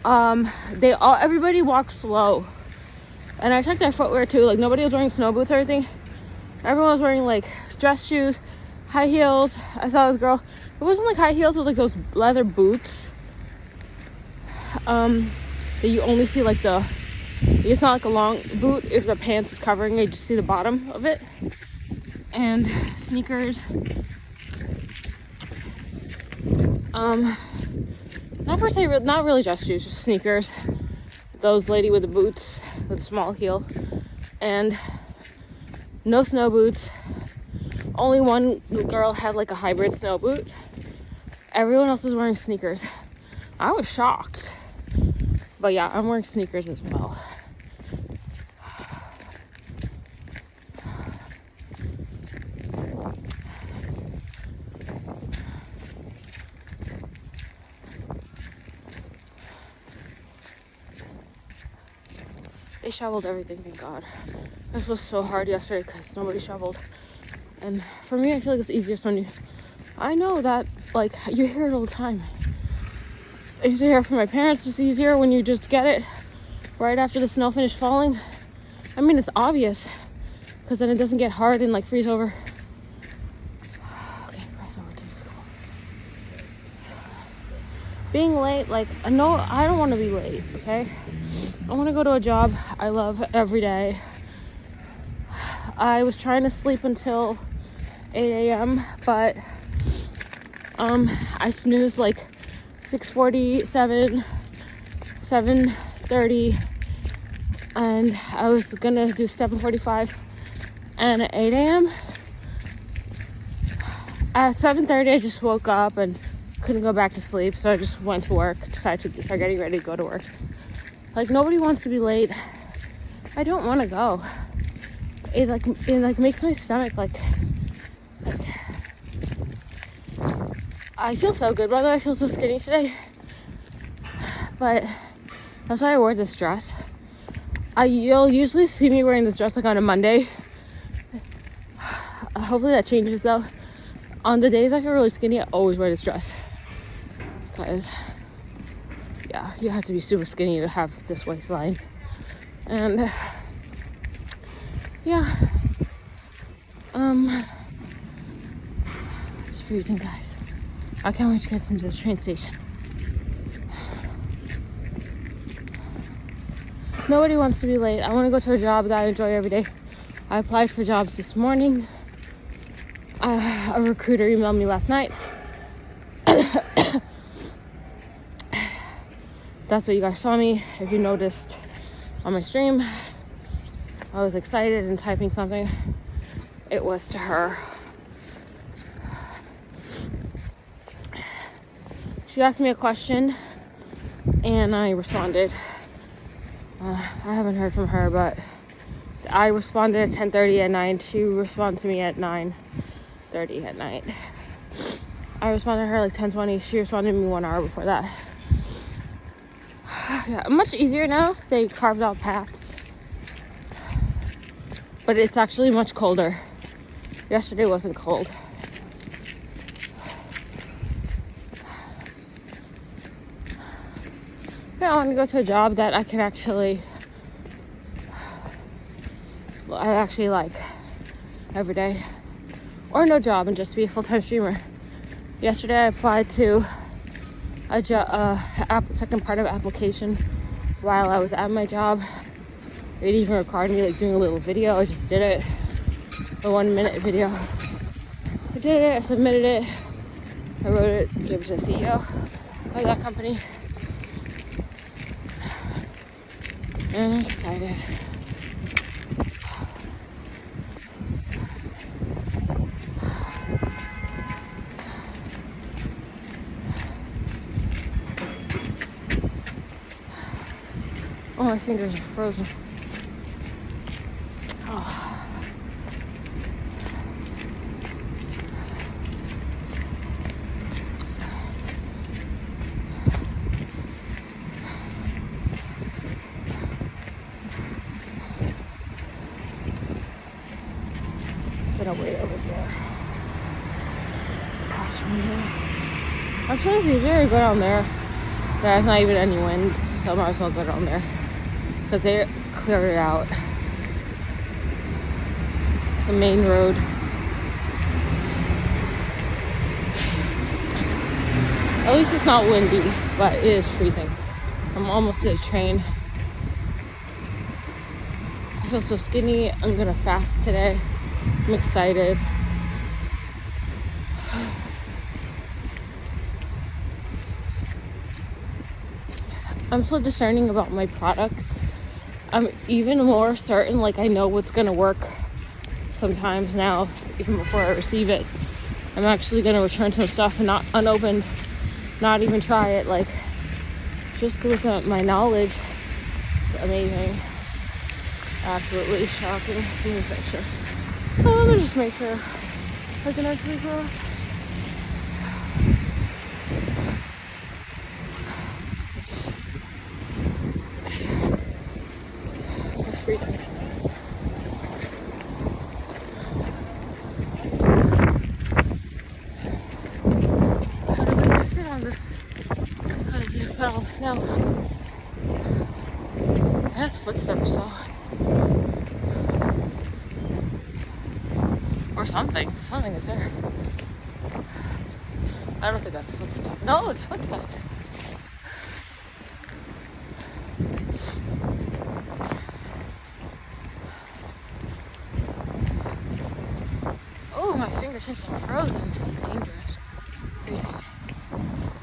everybody walked slow. And I checked their footwear too. Like, nobody was wearing snow boots or anything. Everyone was wearing like dress shoes, high heels. I saw this girl. It wasn't like high heels. It was like those leather boots. That you only see like it's not like a long boot. If the pants is covering it, you just see the bottom of it. And sneakers. Not per se, not really dress shoes, just sneakers. Those lady with the boots with a small heel. And no snow boots. Only one girl had like a hybrid snow boot. Everyone else was wearing sneakers. I was shocked. But yeah, I'm wearing sneakers as well. They shoveled everything, thank God. This was so hard yesterday because nobody shoveled. And for me, I feel like it's easiest when I know that, like, you hear it all the time. I used to hear it from my parents, it's easier when you just get it right after the snow finished falling. I mean, it's obvious, because then it doesn't get hard and, like, freeze over. Okay, cross over to the school. Being late, like, no, I don't want to be late, okay? I want to go to a job I love every day. I was trying to sleep until 8 a.m., but I snoozed like 6:47, 7:30, and I was gonna do 7:45, and at 8 a.m. At 7:30, I just woke up and couldn't go back to sleep, so I just went to work, decided to start getting ready to go to work. Like, nobody wants to be late. I don't want to go. It makes my stomach like I feel so good, by the way. I feel so skinny today. But that's why I wore this dress. You'll usually see me wearing this dress like on a Monday. Hopefully that changes though. On the days I feel really skinny, I always wear this dress. Because yeah, you have to be super skinny to have this waistline. And yeah. It's freezing, guys. I can't wait to get into this train station. Nobody wants to be late. I want to go to a job that I enjoy every day. I applied for jobs this morning. A recruiter emailed me last night. That's what you guys saw me. If you noticed on my stream, I was excited and typing something. It was to her. She asked me a question and I responded. I haven't heard from her, but I responded at 10:30 at night. She responded to me at 9:30 at night. I responded to her like 10:20. She responded to me 1 hour before that. Yeah, much easier now. They carved out paths. But it's actually much colder. Yesterday wasn't cold. Yeah, I want to go to a job that I actually like every day. Or no job and just be a full-time streamer. Yesterday I applied to a second part of application while I was at my job. It even required me like doing a little video. I just did it. A 1-minute video. I did it, I submitted it. I wrote it, gave it to the CEO of that company. And I'm excited. Oh, my fingers are frozen. Oh. Gonna wait over there. Across from here. Actually, it's easier to go down there. There's not even any wind, so I might as well go down there. Because they cleared it out. It's a main road. At least it's not windy, but it is freezing. I'm almost to the train. I feel so skinny. I'm gonna fast today. I'm excited. I'm so discerning about my products. I'm even more certain, like I know what's gonna work sometimes now, even before I receive it. I'm actually gonna return some stuff and not unopened, not even try it. Like, just with my knowledge, it's amazing. Absolutely shocking. Let me make sure. Oh, let me just make sure I can actually cross. It's freezing. I'm gonna sit on this because you put all the snow. It has footsteps though. Or something. Something is there. I don't think that's a footstep. No, it's footsteps. Oh, my fingertips are frozen. It's dangerous. Freezing.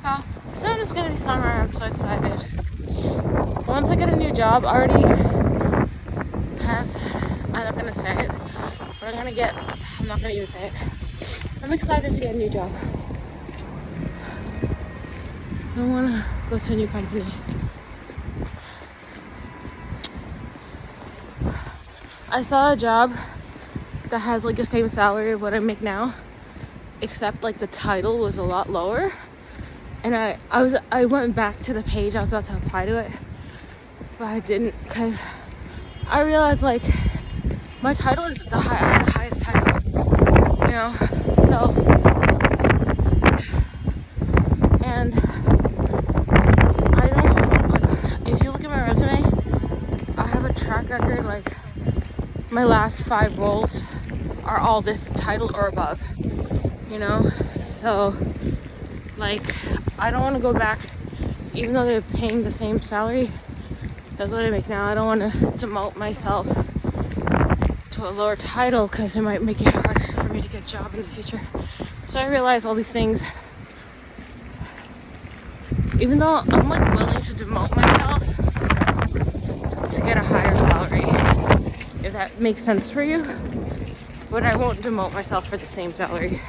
Well, soon it's gonna be summer. I'm so excited. Once I get a new job, I already have. I'm not gonna say it, but I'm not gonna even say it. I'm excited to get a new job. I want to go to a new company. I saw a job that has like the same salary of what I make now, except like the title was a lot lower. And I went back to the page. I was about to apply to it, but I didn't because I realized like my title is the highest title, you know. So, and I don't. If you look at my resume, I have a track record. Like my last 5 roles are all this title or above, you know. So, like, I don't want to go back, even though they're paying the same salary. That's what I make now. I don't want to demote myself to a lower title because it might make it harder for me to get a job in the future. So I realized all these things. Even though I'm like willing to demote myself to get a higher salary, if that makes sense for you, but I won't demote myself for the same salary.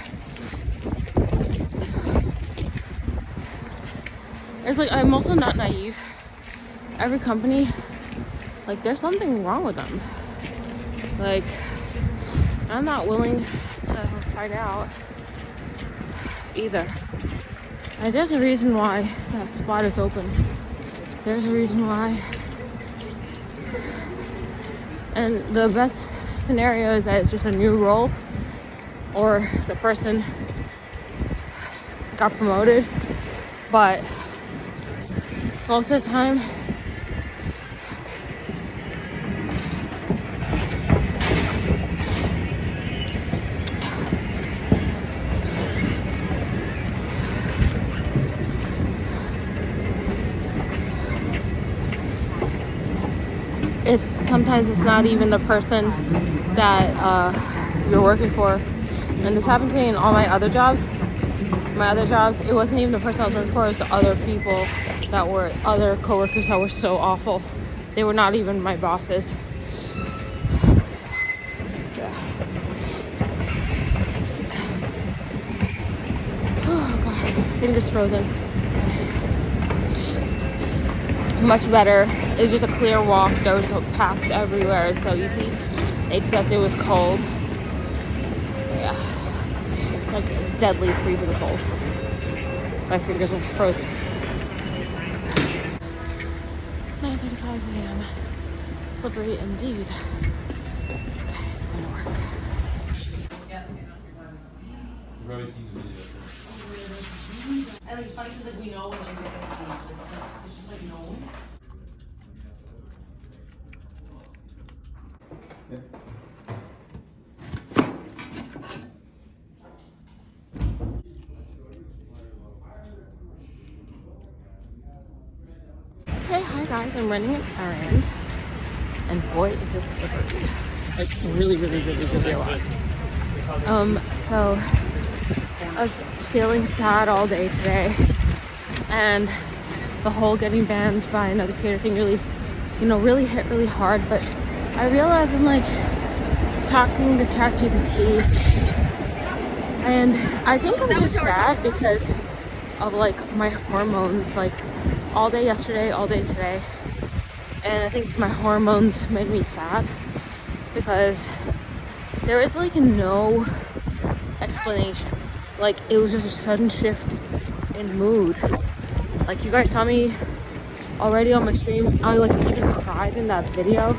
It's like I'm also not naive. Every company, like there's something wrong with them. Like, I'm not willing to find out either. And there's a reason why that spot is open. There's a reason why. And the best scenario is that it's just a new role, or the person got promoted. But most of the time, sometimes it's not even the person that you're working for. And this happened to me in all my other jobs. It wasn't even the person I was working for, it was the other people that were other coworkers that were so awful. They were not even my bosses. Yeah. Oh god, fingers frozen. Much better. It was just a clear walk. There was paths everywhere. It's so easy. Except it was cold. So yeah. Like deadly freezing cold. My fingers are frozen. 9:35 a.m. Slippery indeed. Okay, I'm gonna work.
You've already seen the video.
And like funny because like we know when she's like it's just like known.
Okay, hi guys, I'm running an errand. And boy is this slippery. Like really a lot. So I was feeling sad all day today, and the whole getting banned by another creator thing really hit really hard. But I realized I'm like talking to ChatGPT, and I think I'm just sad because of like my hormones, like all day yesterday, all day today. And I think my hormones made me sad because there is like no explanation. Like it was just a sudden shift in mood. Like you guys saw me already on my stream. I like even cried in that video.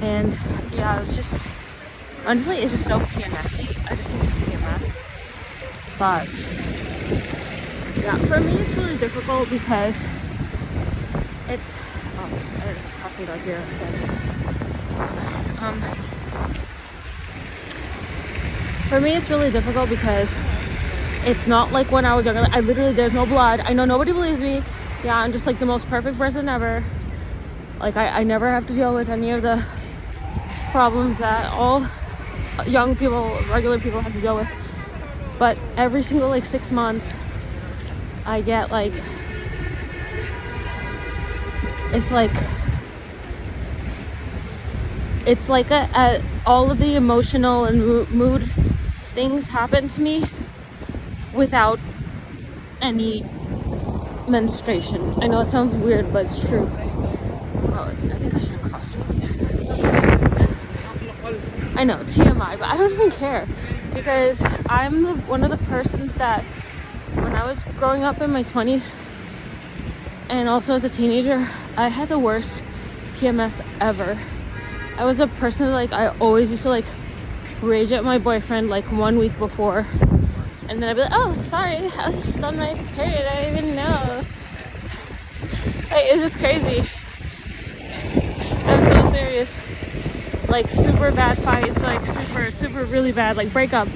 And yeah, it was just, honestly, it's just so PMS-y. I just think it's PMS. But yeah, for me it's really difficult because it's, oh, there's a crossing guard here. For me it's really difficult because it's not like when I was younger. I literally, there's no blood. I know nobody believes me. Yeah, I'm just like the most perfect person ever. Like I never have to deal with any of the problems that all young people, regular people have to deal with. But every single like 6 months I get like, it's like all of the emotional and mood things happen to me without any menstruation. I know it sounds weird, but it's true. Oh, I think I should have crossed over there. I know, TMI, but I don't even care because I'm one of the persons that when I was growing up in my 20s and also as a teenager, I had the worst PMS ever. I was a person like I always used to like rage at my boyfriend like 1 week before, and then I'd be like, oh sorry, I was just on my period, I didn't even know. Like it's just crazy. I'm so serious. Like super bad fights, like super really bad, like breakup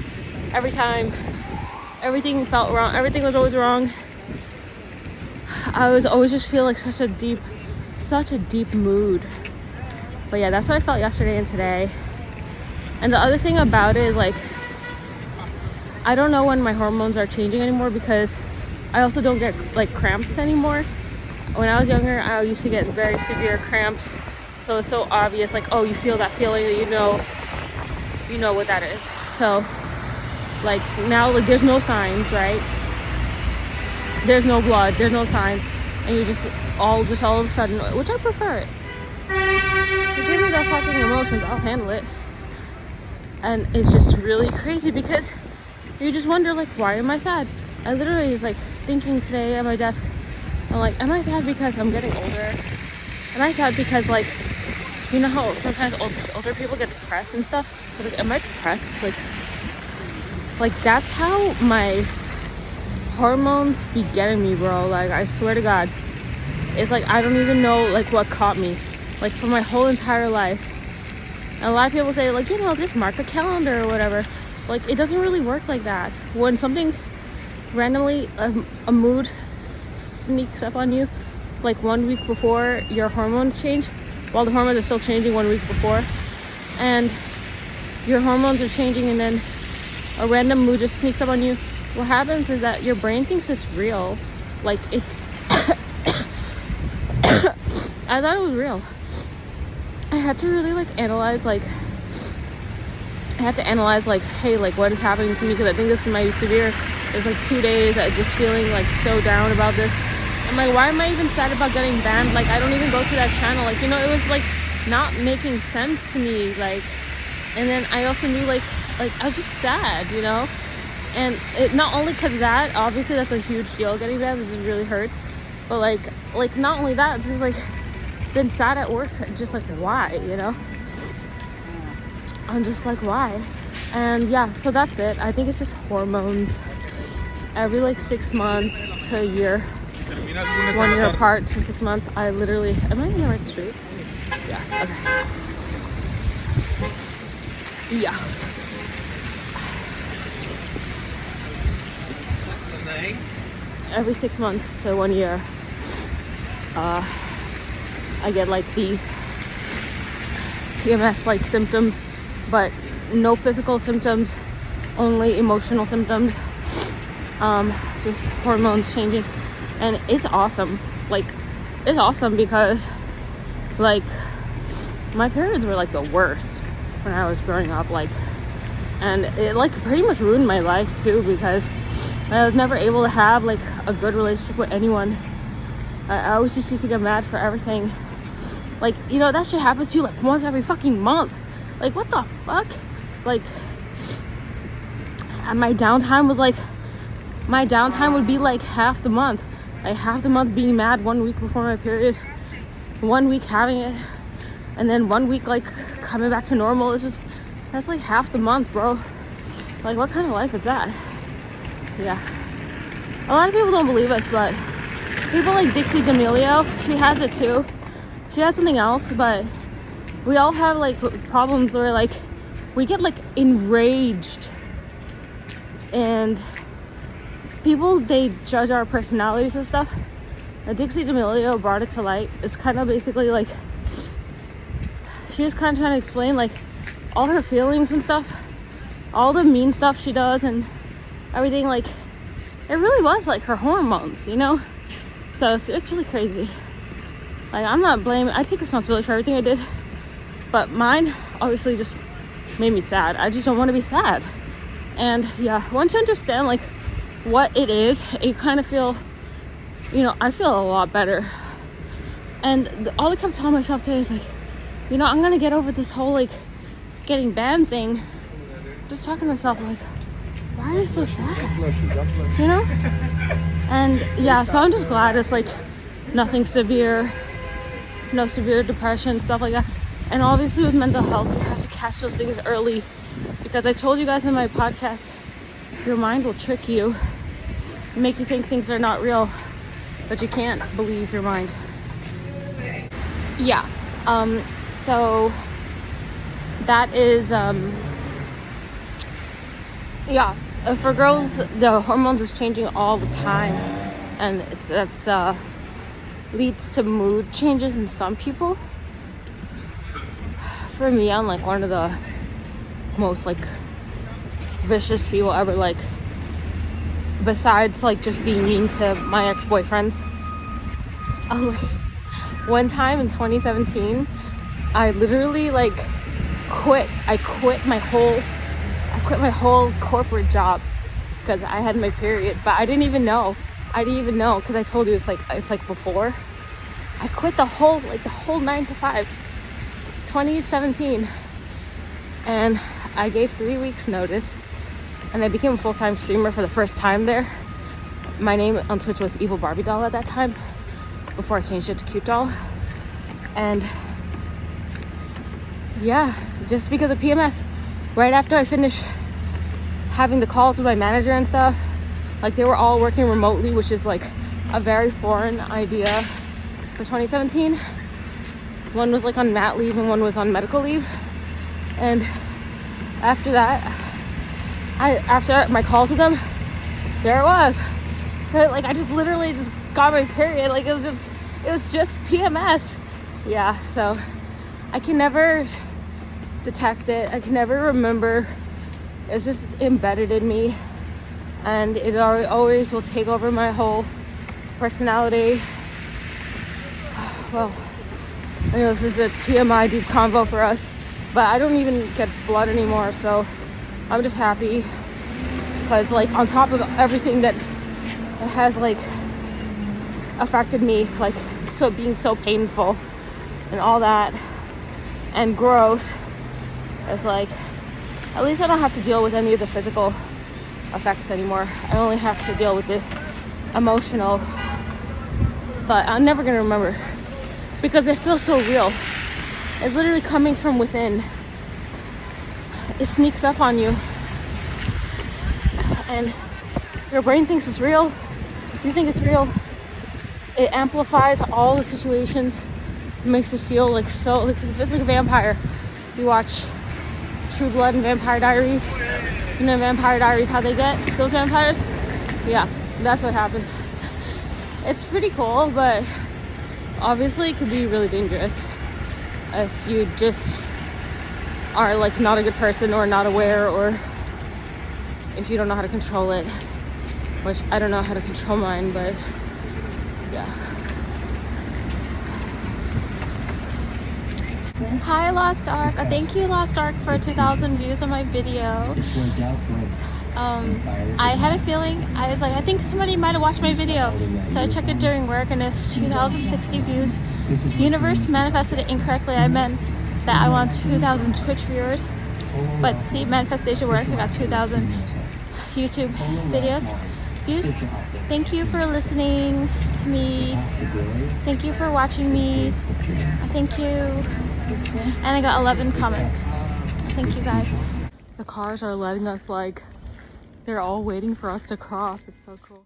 every time. Everything felt wrong, everything was always wrong. I was always just feel like such a deep mood. But yeah, that's what I felt yesterday and today. And the other thing about it is like, I don't know when my hormones are changing anymore because I also don't get like cramps anymore. When I was younger, I used to get very severe cramps. So it's so obvious, like, oh, you feel that feeling, you know what that is. So like now, like there's no signs, right? There's no blood, there's no signs, and you just all of a sudden, which I prefer it. You give me that fucking emotion. emotions, I'll handle it. And it's just really crazy because you just wonder, like, why am I sad? I literally was like thinking today at my desk, I'm like, am I sad because I'm getting older? Am I sad because, like, you know how sometimes older people get depressed and stuff? I was like, am I depressed? Like that's how my hormones be getting me, bro. Like, I swear to God, it's like I don't even know like what caught me, like, for my whole entire life. And a lot of people say, like, you know, just mark a calendar or whatever. Like, it doesn't really work like that. When something randomly, a mood sneaks up on you, like 1 week before your hormones change, while the hormones are still changing 1 week before, and your hormones are changing, and then a random mood just sneaks up on you, what happens is that your brain thinks it's real. Like, it I thought it was real. I had to really analyze, hey, like, what is happening to me? Because I think this might be severe. There's like 2 days of just feeling like so down about this. I'm like, why am I even sad about getting banned? Like, I don't even go to that channel. Like, you know, it was like not making sense to me. Like, and then I also knew like I was just sad, you know. And it not only because of that, obviously that's a huge deal, getting banned. This really hurts. But like not only that, it's just like been sad at work. Just like, why, you know? I'm just like, why? And yeah, so that's it. I think it's just hormones. Every like 6 months to a year, 1 year apart to 6 months, I literally, am I in the right street? Yeah, okay. Yeah. Every 6 months to 1 year, I get like these PMS like symptoms, but no physical symptoms, only emotional symptoms. Just hormones changing, and it's awesome. Like, it's awesome because like my periods were like the worst when I was growing up, like, and it like pretty much ruined my life too, because I was never able to have like a good relationship with anyone. I always just used to get mad for everything. Like, you know, that shit happens to you like once every fucking month. Like, what the fuck? Like, and my downtime would be like half the month. Like, half the month being mad 1 week before my period, 1 week having it, and then 1 week like coming back to normal. It's just, that's like half the month, bro. Like, what kind of life is that? Yeah. A lot of people don't believe us, but people like Dixie D'Amelio, she has it too. She has something else, but we all have like problems where like we get like enraged, and people, they judge our personalities and stuff. And Dixie D'Amelio brought it to light. It's kind of basically like she was kind of trying to explain like all her feelings and stuff, all the mean stuff she does and everything. Like, it really was like her hormones, you know. So it's really crazy. Like, I'm not blaming, I take responsibility for everything I did, but mine obviously just made me sad. I just don't want to be sad. And yeah, once you understand like what it is, you kind of feel, you know, I feel a lot better. And all I kept telling myself today is like, you know, I'm gonna get over this whole like getting banned thing. Just talking to myself like, why are you so sad? You know? And yeah, so I'm just glad it's like nothing severe, no severe depression, stuff like that. And obviously with mental health, you have to catch those things early, because I told you guys in my podcast, your mind will trick you, make you think things are not real, but you can't believe your mind. Yeah. So that is yeah, for girls the hormones is changing all the time, and that's leads to mood changes in some people. For me, I'm like one of the most like vicious people ever, like, besides like just being mean to my ex-boyfriends. One time in 2017, I literally like quit my whole corporate job because I had my period, but I didn't even know because I told you it's like before I quit the whole 9 to 5 2017, and I gave 3 weeks notice, and I became a full-time streamer for the first time there. My name on Twitch was Evil Barbie Doll at that time, before I changed it to Cute Doll. And yeah, just because of PMS, right after I finished having the calls with my manager and stuff, like they were all working remotely, which is like a very foreign idea for 2017. One was like on mat leave and one was on medical leave. And after that, after my calls with them, there it was. Like I just literally just got my period. Like it was just PMS. Yeah, so I can never detect it. I can never remember. It's just embedded in me, and it always will take over my whole personality. Well, I know this is a TMI deep convo for us, but I don't even get blood anymore, so I'm just happy, because like on top of everything that has like affected me, like so being so painful and all that and gross, it's like at least I don't have to deal with any of the physical effects anymore. I only have to deal with the emotional, but I'm never gonna remember because it feels so real. It's literally coming from within. It sneaks up on you and your brain thinks it's real. You think it's real. It amplifies all the situations. It makes it feel like so, like it's like a vampire. You watch True Blood and Vampire Diaries. You know Vampire Diaries, how they get those vampires? Yeah, that's what happens. It's pretty cool, but obviously it could be really dangerous if you just are like not a good person or not aware, or if you don't know how to control it, which I don't know how to control mine, but yeah. Hi Lost Ark. Thank you Lost Ark for 2,000 views on my video. I had a feeling, I was like, I think somebody might have watched my video, so I checked it during work and it's 2,060 views. Universe manifested it incorrectly. I meant that I want 2,000 Twitch viewers, but see, manifestation worked. I got 2,000 YouTube views. Thank you for listening to me. Thank you for watching me. Thank you. And I got 11 comments. Thank you guys. The cars are letting us, like, they're all waiting for us to cross. It's so cool.